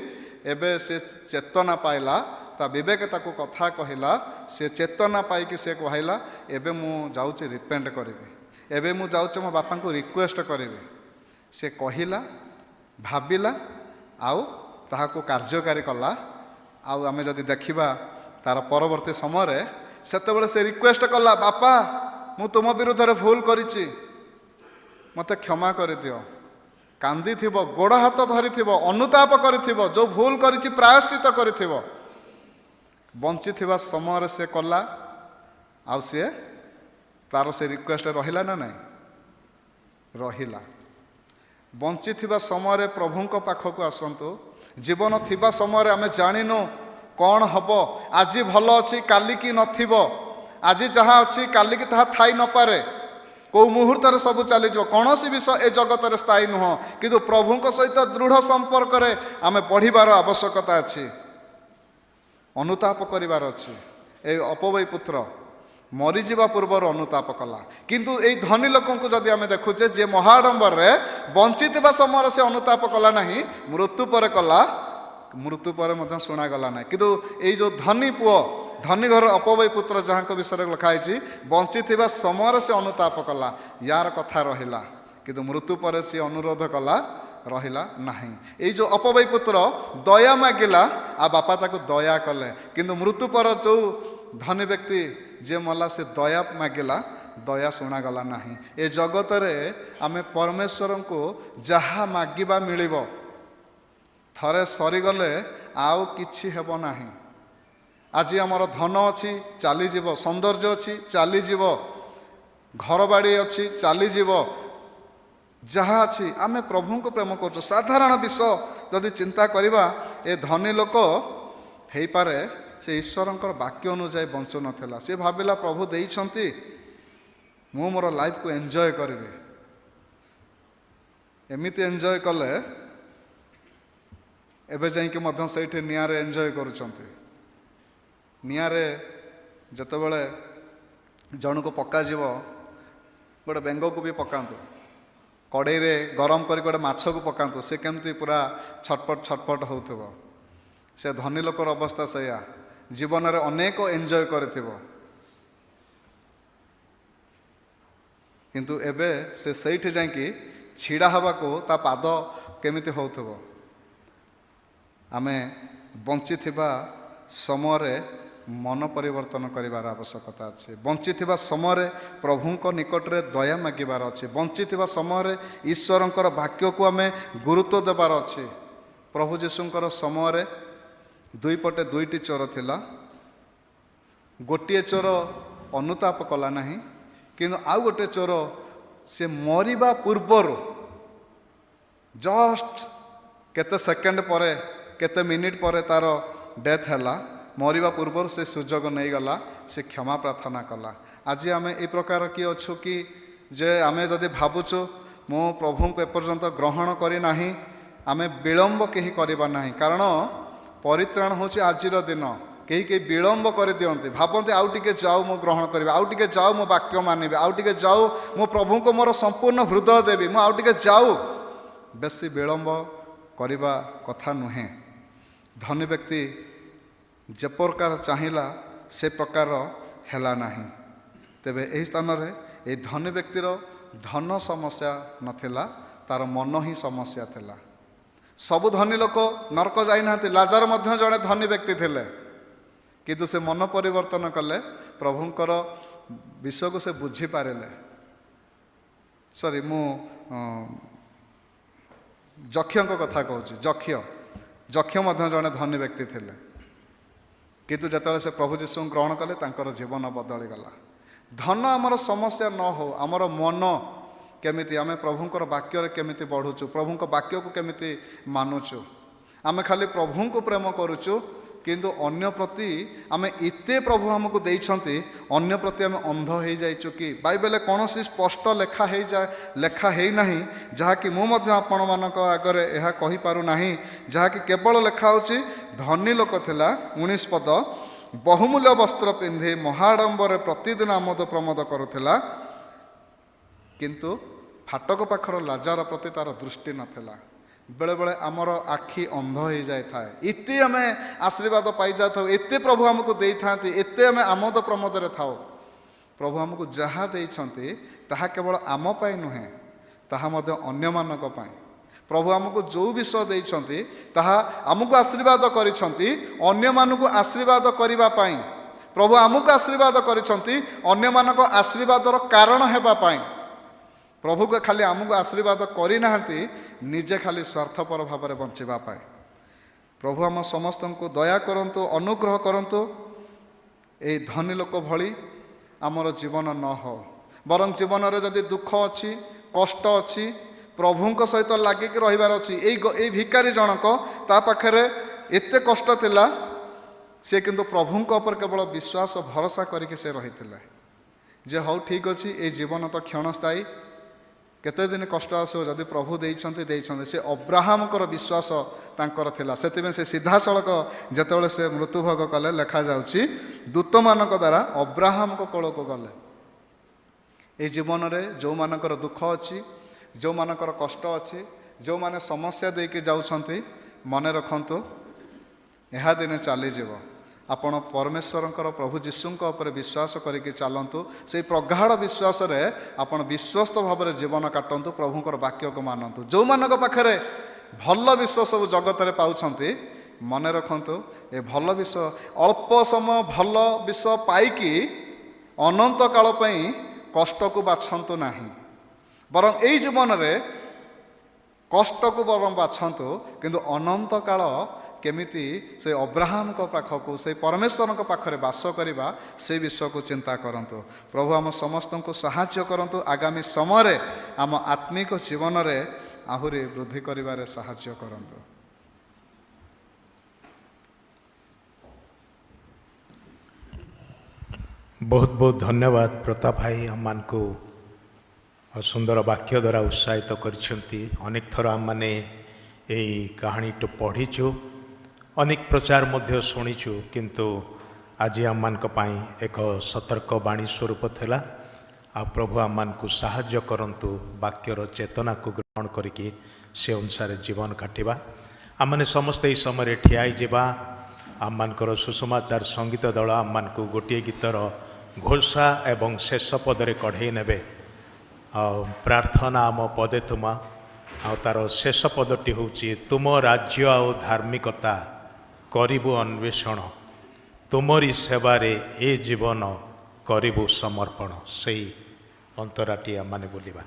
ଏବେ ସେ ଚେତନା ପାଇଲା, ତା ବିବେକ ତାକୁ କଥା କହିଲା। ସେ ଚେତନା ପାଇକି ସେ କହିଲା, ଏବେ ମୁଁ ଯାଉଛି ରିପେଣ୍ଟ କରିବି, ଏବେ ମୁଁ ଯାଉଛି ମୋ ବାପାଙ୍କୁ ରିକ୍ୱେଷ୍ଟ କରିବି। ସେ କହିଲା, ଭାବିଲା, ଆଉ ତାହାକୁ କାର୍ଯ୍ୟକାରୀ କଲା। ଆଉ ଆମେ ଯଦି ଦେଖିବା ତାର ପରବର୍ତ୍ତୀ ସମୟରେ, ସେତେବେଳେ ସେ ରିକ୍ୱେଷ୍ଟ କଲା, ବାପା ମୁଁ ତୁମ ବିରୁଦ୍ଧରେ ଭୁଲ କରିଛି, ମୋତେ କ୍ଷମା କରିଦିଅ। କାନ୍ଦିଥିବ, ଗୋଡ଼ ହାତ ଧରିଥିବ, ଅନୁତାପ କରିଥିବ, ଯେଉଁ ଭୁଲ କରିଛି ପ୍ରାୟଶ୍ଚିତ କରିଥିବ। ବଞ୍ଚିଥିବା ସମୟରେ ସେ କଲା। ଆଉ ସିଏ ତାର ସେ ରିକ୍ୱେଷ୍ଟ ରହିଲା ନା ନାହିଁ? ରହିଲା। ବଞ୍ଚିଥିବା ସମୟରେ ପ୍ରଭୁଙ୍କ ପାଖକୁ ଆସନ୍ତୁ। ଜୀବନ ଥିବା ସମୟରେ ଆମେ ଜାଣିନୁ କ'ଣ ହବ। ଆଜି ଭଲ ଅଛି, କାଲିକି ନଥିବ। ଆଜି ଯାହା ଅଛି କାଲିକି ତାହା ଥାଇ ନପାରେ। କେଉଁ ମୁହୂର୍ତ୍ତରେ ସବୁ ଚାଲିଯିବ। କୌଣସି ବିଷୟ ଏ ଜଗତରେ ସ୍ଥାୟୀ ନୁହଁ, କିନ୍ତୁ ପ୍ରଭୁଙ୍କ ସହିତ ଦୃଢ଼ ସମ୍ପର୍କରେ ଆମେ ବଢ଼ିବାର ଆବଶ୍ୟକତା ଅଛି, ଅନୁତାପ କରିବାର ଅଛି। এই ଅପବୟ ପୁତ୍ର ମରିଯିବା ପୂର୍ବରୁ ଅନୁତାପ କଲା। କିନ୍ତୁ ଏଇ ଧନୀ ଲୋକଙ୍କୁ ଯଦି ଆମେ ଦେଖୁଛେ, ଯିଏ ମହାଡମ୍ବରରେ ବଞ୍ଚିଥିବା ସମୟରେ ସେ ଅନୁତାପ କଲା ନାହିଁ, ମୃତ୍ୟୁ ପରେ କଲା। ମୃତ୍ୟୁ ପରେ ମଧ୍ୟ ଶୁଣାଗଲା ନାହିଁ। କିନ୍ତୁ ଏଇ ଯେଉଁ ଧନୀ ପୁଅ, ଧନୀ ଘର ଅପବୟ ପୁତ୍ର ଯାହାଙ୍କ ବିଷୟରେ ଲେଖା ହେଇଛି, ବଞ୍ଚିଥିବା ସମୟରେ ସେ ଅନୁତାପ କଲା, ୟାର କଥା ରହିଲା। କିନ୍ତୁ ମୃତ୍ୟୁ ପରେ ସେ ଅନୁରୋଧ କଲା, ରହିଲା ନାହିଁ। ଏଇ ଯେଉଁ ଅପବୟ ପୁତ୍ର ଦୟା ମାଗିଲା, ଆଉ ବାପା ତାକୁ ଦୟା କଲେ। କିନ୍ତୁ ମୃତ୍ୟୁ ପରେ ଯେଉଁ ଧନୀ ବ୍ୟକ୍ତି ଯିଏ ମଲା, ସେ ଦୟା ମାଗିଲା, ଦୟା ଶୁଣାଗଲା ନାହିଁ। ଏ ଜଗତରେ ଆମେ ପରମେଶ୍ୱରଙ୍କୁ ଯାହା ମାଗିବା ମିଳିବ। ଥରେ ସରିଗଲେ ଆଉ କିଛି ହେବ ନାହିଁ। ଆଜି ଆମର ଧନ ଅଛି ଚାଲିଯିବ, ସୌନ୍ଦର୍ଯ୍ୟ ଅଛି ଚାଲିଯିବ, ଘରବାଡ଼ି ଅଛି ଚାଲିଯିବ, ଯାହା ଅଛି ଆମେ ପ୍ରଭୁଙ୍କୁ ପ୍ରେମ କରୁଛୁ। ସାଧାରଣ ବିଷୟ ଯଦି ଚିନ୍ତା କରିବା, ଏ ଧନୀ ଲୋକ ହେଇପାରେ ସେ ଈଶ୍ୱରଙ୍କର ବାକ୍ୟ ଅନୁଯାୟୀ ବଞ୍ଚୁନଥିଲା। ସେ ଭାବିଲା ପ୍ରଭୁ ଦେଇଛନ୍ତି, ମୁଁ ମୋର ଲାଇଫକୁ ଏନ୍ଜୟ କରିବି। ଏମିତି ଏନ୍ଜୟ କଲେ ଏବେ ଯାଇକି ମଧ୍ୟ ସେଇଠି ନିଆଁରେ ଏନ୍ଜୟ କରୁଛନ୍ତି। ନିଆଁରେ ଯେତେବେଳେ ଜଣକୁ ପକାଯିବ, ଗୋଟେ ବେଙ୍ଗକୁ ବି ପକାନ୍ତୁ, କଡ଼େଇରେ ଗରମ କରି ଗୋଟେ ମାଛକୁ ପକାନ୍ତୁ, ସେ କେମିତି ପୁରା ଛଟପଟ ଛଟପଟ ହେଉଥିବ। ସେ ଧନୀ ଲୋକର ଅବସ୍ଥା ସେଇଆ, ଜୀବନରେ ଅନେକ ଏନ୍ଜୟ କରିଥିବ, କିନ୍ତୁ ଏବେ ସେ ସେଇଠି ଯାଇକି ଛିଡ଼ା ହେବାକୁ ତା ପାଦ କେମିତି ହେଉଥିବ। ଆମେ ବଞ୍ଚିଥିବା ସମୟରେ ମନ ପରିବର୍ତ୍ତନ କରିବାର ଆବଶ୍ୟକତା ଅଛି। ବଞ୍ଚିଥିବା ସମୟରେ ପ୍ରଭୁଙ୍କ ନିକଟରେ ଦୟା ମାଗିବାର ଅଛି। ବଞ୍ଚିଥିବା ସମୟରେ ଈଶ୍ୱରଙ୍କର ବାକ୍ୟକୁ ଆମେ ଗୁରୁତ୍ୱ ଦେବାର ଅଛି। ପ୍ରଭୁ ଯୀଶୁଙ୍କର ସମୟରେ ଦୁଇ ପଟେ ଦୁଇଟି ଚୋର ଥିଲା। ଗୋଟିଏ ଚୋର ଅନୁତାପ କଲା ନାହିଁ, କିନ୍ତୁ ଆଉ ଗୋଟେ ଚୋର ସେ ମରିବା ପୂର୍ବରୁ ଜଷ୍ଟ କେତେ ସେକେଣ୍ଡ ପରେ, କେତେ ମିନିଟ୍ ପରେ ତାର ଡେଥ୍ ହେଲା, ମରିବା ପୂର୍ବରୁ ସେ ସୁଯୋଗ ନେଇଗଲା, ସେ କ୍ଷମା ପ୍ରାର୍ଥନା କଲା। ଆଜି ଆମେ ଏ ପ୍ରକାର କିଏ ଅଛୁ କି ଯେ ଆମେ ଯଦି ଭାବୁଛୁ ମୁଁ ପ୍ରଭୁଙ୍କୁ ଏପର୍ଯ୍ୟନ୍ତ ଗ୍ରହଣ କରିନାହିଁ, ଆମେ ବିଳମ୍ବ କେହି କରିବା ନାହିଁ। କାରଣ ପରିତ୍ରାଣ ହେଉଛି ଆଜିର ଦିନ। କେହି କେହି ବିଳମ୍ବ କରିଦିଅନ୍ତି, ଭାବନ୍ତି ଆଉ ଟିକେ ଯାଉ ମୁଁ ଗ୍ରହଣ କରିବି, ଆଉ ଟିକେ ଯାଉ ମୁଁ ବାକ୍ୟ ମାନିବି, ଆଉ ଟିକେ ଯାଉ ମୁଁ ପ୍ରଭୁଙ୍କୁ ମୋର ସମ୍ପୂର୍ଣ୍ଣ ହୃଦୟ ଦେବି, ମୁଁ ଆଉ ଟିକେ ଯାଉ। ବେଶୀ ବିଳମ୍ବ କରିବା କଥା ନୁହେଁ। ଧନୀ ବ୍ୟକ୍ତି ଯେ ପ୍ରକାର ଚାହିଁଲା ସେ ପ୍ରକାର ହେଲା ନାହିଁ। ତେବେ ଏହି ସ୍ଥାନରେ ଏହି ଧନୀ ବ୍ୟକ୍ତିର ଧନ ସମସ୍ୟା ନଥିଲା, ତାର ମନ ହିଁ ସମସ୍ୟା ଥିଲା। ସବୁ ଧନୀ ଲୋକ ନରକ ଯାଇନାହାନ୍ତି, ଲାଜର ମଧ୍ୟ ଜଣେ ଧନୀ ବ୍ୟକ୍ତି ଥିଲେ, କିନ୍ତୁ ସେ ମନ ପରିବର୍ତ୍ତନ କଲେ, ପ୍ରଭୁଙ୍କର ବିଷୟକୁ ସେ ବୁଝିପାରିଲେ। ମୁଁ ଯକ୍ଷଙ୍କ କଥା କହୁଛି। ଯକ୍ଷ ମଧ୍ୟ ଜଣେ ଧନୀ ବ୍ୟକ୍ତି ଥିଲେ, କିନ୍ତୁ ଯେତେବେଳେ ସେ ପ୍ରଭୁ ଯୀଶୁଙ୍କୁ ଗ୍ରହଣ କଲେ ତାଙ୍କର ଜୀବନ ବଦଳିଗଲା। ଧନ ଆମର ସମସ୍ୟା ନ ହଉ, ଆମର ମନ କେମିତି, ଆମେ ପ୍ରଭୁଙ୍କର ବାକ୍ୟରେ କେମିତି ବଢ଼ୁଛୁ, ପ୍ରଭୁଙ୍କ ବାକ୍ୟକୁ କେମିତି ମାନୁଛୁ। ଆମେ ଖାଲି ପ୍ରଭୁଙ୍କୁ ପ୍ରେମ କରୁଛୁ, କିନ୍ତୁ ଅନ୍ୟ ପ୍ରତି ଆମେ ଏତେ ପ୍ରଭୁ ଆମକୁ ଦେଇଛନ୍ତି, ଅନ୍ୟ ପ୍ରତି ଆମେ ଅନ୍ଧ ହେଇଯାଇଛୁ କି? ବାଇବେଲରେ କୌଣସି ସ୍ପଷ୍ଟ ଲେଖା ହେଇନାହିଁ, ଯାହାକି ମୁଁ ମଧ୍ୟ ଆପଣମାନଙ୍କ ଆଗରେ ଏହା କହିପାରୁନାହିଁ, ଯାହାକି କେବଳ ଲେଖା ହେଉଛି ଧନୀ ଲୋକ ଥିଲା 19 ପଦ, ବହୁମୂଲ୍ୟ ବସ୍ତ୍ର ପିନ୍ଧି ମହାଡମ୍ବରେ ପ୍ରତିଦିନ ଆମୋଦ ପ୍ରମୋଦ କରୁଥିଲା, କିନ୍ତୁ ଫାଟକ ପାଖର ଲାଜାର ପ୍ରତି ତାର ଦୃଷ୍ଟି ନଥିଲା। ବେଳେବେଳେ ଆମର ଆଖି ଅନ୍ଧ ହେଇଯାଇଥାଏ। ଏତେ ଆମେ ଆଶୀର୍ବାଦ ପାଇଯାଇଥାଉ, ଏତେ ପ୍ରଭୁ ଆମକୁ ଦେଇଥାନ୍ତି, ଏତେ ଆମେ ଆମୋଦ ପ୍ରମୋଦରେ ଥାଉ। ପ୍ରଭୁ ଆମକୁ ଯାହା ଦେଇଛନ୍ତି ତାହା କେବଳ ଆମ ପାଇଁ ନୁହେଁ, ତାହା ମଧ୍ୟ ଅନ୍ୟମାନଙ୍କ ପାଇଁ। ପ୍ରଭୁ ଆମକୁ ଯେଉଁ ବିଷୟ ଦେଇଛନ୍ତି ତାହା ଆମକୁ ଆଶୀର୍ବାଦ କରିଛନ୍ତି, ଅନ୍ୟମାନଙ୍କୁ ଆଶୀର୍ବାଦ କରିବା ପାଇଁ। ପ୍ରଭୁ ଆମକୁ ଆଶୀର୍ବାଦ କରିଛନ୍ତି ଅନ୍ୟମାନଙ୍କ ଆଶୀର୍ବାଦର କାରଣ ହେବା ପାଇଁ। ପ୍ରଭୁ ଖାଲି ଆମକୁ ଆଶୀର୍ବାଦ କରିନାହାନ୍ତି ନିଜେ ଖାଲି ସ୍ୱାର୍ଥପର ଭାବରେ ବଞ୍ଚିବା ପାଇଁ। ପ୍ରଭୁ ଆମ ସମସ୍ତଙ୍କୁ ଦୟା କରନ୍ତୁ, ଅନୁଗ୍ରହ କରନ୍ତୁ, ଏଇ ଧନୀ ଲୋକ ଭଳି ଆମର ଜୀବନ ନ ହଉ। ବରଂ ଜୀବନରେ ଯଦି ଦୁଃଖ ଅଛି, କଷ୍ଟ ଅଛି, ପ୍ରଭୁଙ୍କ ସହିତ ଲାଗିକି ରହିବାର ଅଛି। ଏଇ ଭିକାରୀ ଜଣକ, ତା ପାଖରେ ଏତେ କଷ୍ଟ ଥିଲା, ସେ କିନ୍ତୁ ପ୍ରଭୁଙ୍କ ଉପରେ କେବଳ ବିଶ୍ୱାସ ଭରସା କରିକି ସେ ରହିଥିଲେ ଯେ ହଉ ଠିକ୍ ଅଛି, ଏଇ ଜୀବନ ତ କ୍ଷଣସ୍ଥାୟୀ, କେତେ ଦିନ କଷ୍ଟ ଆସିବ, ଯଦି ପ୍ରଭୁ ଦେଇଛନ୍ତି। ସେ ଅବ୍ରାହମଙ୍କର ବିଶ୍ୱାସ ତାଙ୍କର ଥିଲା। ସେଥିପାଇଁ ସେ ସିଧାସଳଖ ଯେତେବେଳେ ସେ ମୃତ୍ୟୁଭୋଗ କଲେ, ଲେଖାଯାଉଛି ଦୂତମାନଙ୍କ ଦ୍ୱାରା ଅବ୍ରାହମଙ୍କ କୋଳକୁ ଗଲେ। ଏଇ ଜୀବନରେ ଯେଉଁମାନଙ୍କର ଦୁଃଖ ଅଛି, ଯେଉଁମାନଙ୍କର କଷ୍ଟ ଅଛି, ଯେଉଁମାନେ ସମସ୍ୟା ଦେଇକି ଯାଉଛନ୍ତି, ମନେ ରଖନ୍ତୁ ଏହା ଦିନେ ଚାଲିଯିବ। ଆପଣ ପରମେଶ୍ୱରଙ୍କର ପ୍ରଭୁ ଯୀଶୁଙ୍କ ଉପରେ ବିଶ୍ୱାସ କରିକି ଚାଲନ୍ତୁ। ସେଇ ପ୍ରଗାଢ଼ ବିଶ୍ୱାସରେ ଆପଣ ବିଶ୍ୱସ୍ତ ଭାବରେ ଜୀବନ କାଟନ୍ତୁ, ପ୍ରଭୁଙ୍କର ବାକ୍ୟକୁ ମାନନ୍ତୁ। ଯେଉଁମାନଙ୍କ ପାଖରେ ଭଲ ବିଷୟ ସବୁ ଜଗତରେ ପାଉଛନ୍ତି, ମନେ ରଖନ୍ତୁ ଏ ଭଲ ବିଷୟ, ଅଳ୍ପ ସମୟ ଭଲ ବିଷୟ ପାଇକି ଅନନ୍ତ କାଳ ପାଇଁ କଷ୍ଟକୁ ବାଛନ୍ତୁ ନାହିଁ। ବରଂ ଏଇ ଜୀବନରେ କଷ୍ଟକୁ ବରଂ ବାଛନ୍ତୁ, କିନ୍ତୁ ଅନନ୍ତ କାଳ केमिति से अब्राहम को पाखकु से परमेश्वर को पाखरे वास करवा से विषय को चिंता करंतु। प्रभु आम समस्त को साहाय्य करंतु। आगामी समय आम आत्मिक जीवन रे आहुरी वृद्धि करिवारे साहाय्य करंतु। बहुत बहुत धन्यवाद प्रताप भाई हम मान को सुंदर वाक्य द्वारा उत्साहित करछंती। अनेक थर आम माने यही कहानी तो पढ़ीचु, अनेक प्रचार मध्य शुणीचु, किंतु आज आम मान को पाई एक सतर्क बाणी स्वरूप थिला। आ प्रभु आम मान को साहाय्य करंतु वाक्यर चेतना को ग्रहण करके से अनुसार जीवन काटिबा। आम माने समस्त यही समय ठिया जावा। आम मानकर सुसमाचार संगीत दल आम मान को गोटे गीतर घोषा एवं शेष पदरे कढ़ई नेबे। प्रार्थना आम पदे तुम आ तार शेष पदटी होची तुम राज्य आ धार्मिकता करिबु अन्वेषण, तुमरी सेवारे ए जीवन करिबु समर्पण। सेई अंतराटी आम माने बोलिबा।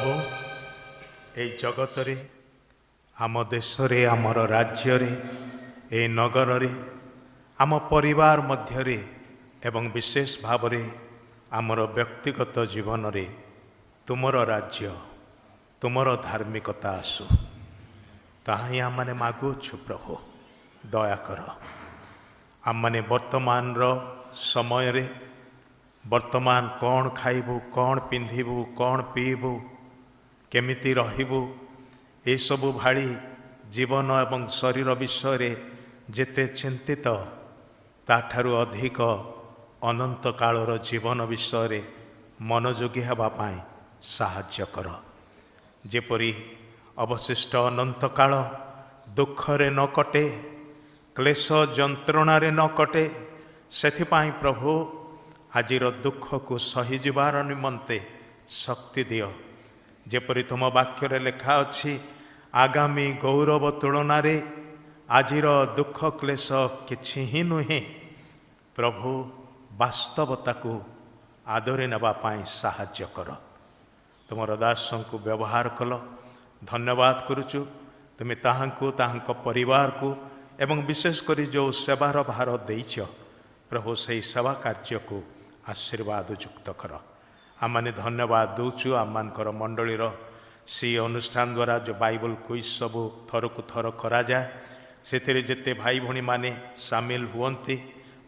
ପ୍ରଭୁ এই ଜଗତରେ ଆମ ଦେଶରେ ଆମର ରାଜ୍ୟରେ এই ନଗରରେ ଆମ ପରିବାର ମଧ୍ୟରେ ଏବଂ ବିଶେଷ ଭାବରେ ଆମର ବ୍ୟକ୍ତିଗତ ଜୀବନରେ ତୁମର ରାଜ୍ୟ ତୁମର ଧାର୍ମିକତା ଆସୁ ତାହା ହିଁ ଆମମାନେ ମାଗୁଅଛୁ ପ୍ରଭୁ ଦୟାକର ଆମମାନେ ବର୍ତ୍ତମାନର ସମୟରେ ବର୍ତ୍ତମାନ କ'ଣ ଖାଇବୁ କ'ଣ ପିନ୍ଧିବୁ କ'ଣ ପିଇବୁ କେମିତି ରହିବୁ ଏସବୁ ଭଳି ଜୀବନ ଏବଂ ଶରୀର ବିଷୟରେ ଯେତେ ଚିନ୍ତିତ ତାଠାରୁ ଅଧିକ ଅନନ୍ତ କାଳର ଜୀବନ ବିଷୟରେ ମନୋଯୋଗୀ ହେବା ପାଇଁ ସାହାଯ୍ୟ କର ଯେପରି ଅବଶିଷ୍ଟ ଅନନ୍ତ କାଳ ଦୁଃଖରେ ନ କଟେ କ୍ଲେଶ ଯନ୍ତ୍ରଣାରେ ନ କଟେ ସେଥିପାଇଁ ପ୍ରଭୁ ଆଜିର ଦୁଃଖକୁ ସହିଯିବାର ନିମନ୍ତେ ଶକ୍ତି ଦିଅ ଯେପରି ତୁମ ବାକ୍ୟରେ ଲେଖା ଅଛି ଆଗାମୀ ଗୌରବ ତୁଳନାରେ ଆଜିର ଦୁଃଖ କ୍ଲେଶ କିଛି ହିଁ ନୁହେଁ ପ୍ରଭୁ ବାସ୍ତବତାକୁ ଆଦରି ନେବା ପାଇଁ ସାହାଯ୍ୟ କର ତୁମର ଦାସଙ୍କୁ ବ୍ୟବହାର କଲ ଧନ୍ୟବାଦ କରୁଛୁ ତୁମେ ତାହାଙ୍କୁ ତାହାଙ୍କ ପରିବାରକୁ ଏବଂ ବିଶେଷ କରି ଯେଉଁ ସେବାର ଭାର ଦେଇଛ ପ୍ରଭୁ ସେହି ସେବା କାର୍ଯ୍ୟକୁ ଆଶୀର୍ବାଦ ଯୁକ୍ତ କର ଆମମାନେ ଧନ୍ୟବାଦ ଦେଉଛୁ ଆମମାନଙ୍କର ମଣ୍ଡଳୀର ସେହି ଅନୁଷ୍ଠାନ ଦ୍ୱାରା ଯେଉଁ ବାଇବଲ କୁଇଜ୍ ସବୁ ଥରକୁ ଥର କରାଯାଏ ସେଥିରେ ଯେତେ ଭାଇ ଭଉଣୀମାନେ ସାମିଲ ହୁଅନ୍ତି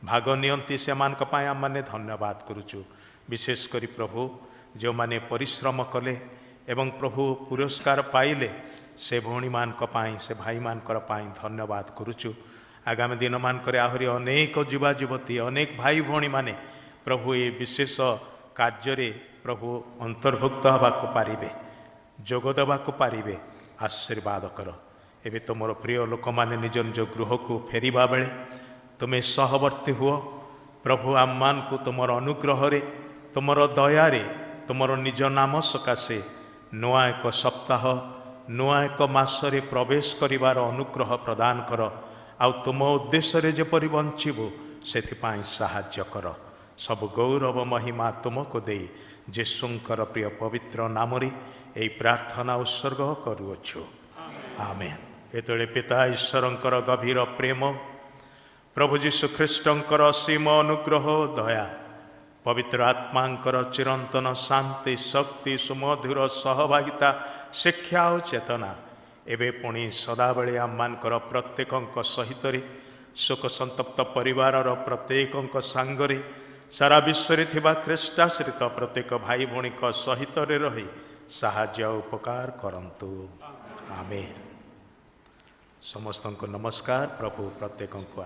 ଭାଗ ନିଅନ୍ତି ସେମାନଙ୍କ ପାଇଁ ଆମମାନେ ଧନ୍ୟବାଦ କରୁଛୁ ବିଶେଷ କରି ପ୍ରଭୁ ଯେଉଁମାନେ ପରିଶ୍ରମ କଲେ ଏବଂ ପ୍ରଭୁ ପୁରସ୍କାର ପାଇଲେ ସେ ଭଉଣୀମାନଙ୍କ ପାଇଁ ସେ ଭାଇମାନଙ୍କର ପାଇଁ ଧନ୍ୟବାଦ କରୁଛୁ ଆଗାମୀ ଦିନମାନଙ୍କରେ ଆହୁରି ଅନେକ ଯୁବା ଯୁବତୀ ଅନେକ ଭାଇ ଭଉଣୀମାନେ ପ୍ରଭୁ ଏ ବିଶେଷ କାର୍ଯ୍ୟରେ ପ୍ରଭୁ ଅନ୍ତର୍ଭୁକ୍ତ ହେବାକୁ ପାରିବେ ଯୋଗ ଦେବାକୁ ପାରିବେ ଆଶୀର୍ବାଦ କର ଏବେ ତୁମର ପ୍ରିୟ ଲୋକମାନେ ନିଜ ନିଜ ଗୃହକୁ ଫେରିବା ବେଳେ ତୁମେ ସହବର୍ତ୍ତୀ ହୁଅ ପ୍ରଭୁ ଆମମାନଙ୍କୁ ତୁମର ଅନୁଗ୍ରହରେ ତୁମର ଦୟାରେ ତୁମର ନିଜ ନାମ ସକାଶେ ନୂଆ ଏକ ସପ୍ତାହ ନୂଆ ଏକ ମାସରେ ପ୍ରବେଶ କରିବାର ଅନୁଗ୍ରହ ପ୍ରଦାନ କର ଆଉ ତୁମ ଉଦ୍ଦେଶ୍ୟରେ ଯେପରି ବଞ୍ଚିବୁ ସେଥିପାଇଁ ସାହାଯ୍ୟ କର ସବୁ ଗୌରବ ମହିମା ତୁମକୁ ଦେଇ ଯୀଶୁଙ୍କର ପ୍ରିୟ ପବିତ୍ର ନାମରେ ଏହି ପ୍ରାର୍ଥନା ଉତ୍ସର୍ଗ କରୁଅଛୁ ଆମେନ୍ ଏତେବେଳେ ପିତା ଈଶ୍ୱରଙ୍କର ଗଭୀର ପ୍ରେମ ପ୍ରଭୁ ଯୀଶୁ ଖ୍ରୀଷ୍ଟଙ୍କର ଅସୀମ ଅନୁଗ୍ରହ ଦୟା ପବିତ୍ର ଆତ୍ମାଙ୍କର ଚିରନ୍ତନ ଶାନ୍ତି ଶକ୍ତି ସୁମଧୁର ସହଭାଗିତା ଶିକ୍ଷା ଓ ଚେତନା ଏବେ ପୁଣି ସଦାବେଳେ ଆମମାନଙ୍କର ପ୍ରତ୍ୟେକଙ୍କ ସହିତରେ ଶୋକ ସନ୍ତପ୍ତ ପରିବାରର ପ୍ରତ୍ୟେକଙ୍କ ସାଙ୍ଗରେ ସାରା ବିଶ୍ୱରେ ଥିବା ଖ୍ରୀଷ୍ଟାଶ୍ରିତ ପ୍ରତ୍ୟେକ ଭାଇ ଭଉଣୀଙ୍କ ସହିତରେ ରହି ସାହାଯ୍ୟ ଉପକାର କରନ୍ତୁ ଆମେନ୍ ସମସ୍ତଙ୍କୁ ନମସ୍କାର ପ୍ରଭୁ ପ୍ରତ୍ୟେକଙ୍କୁ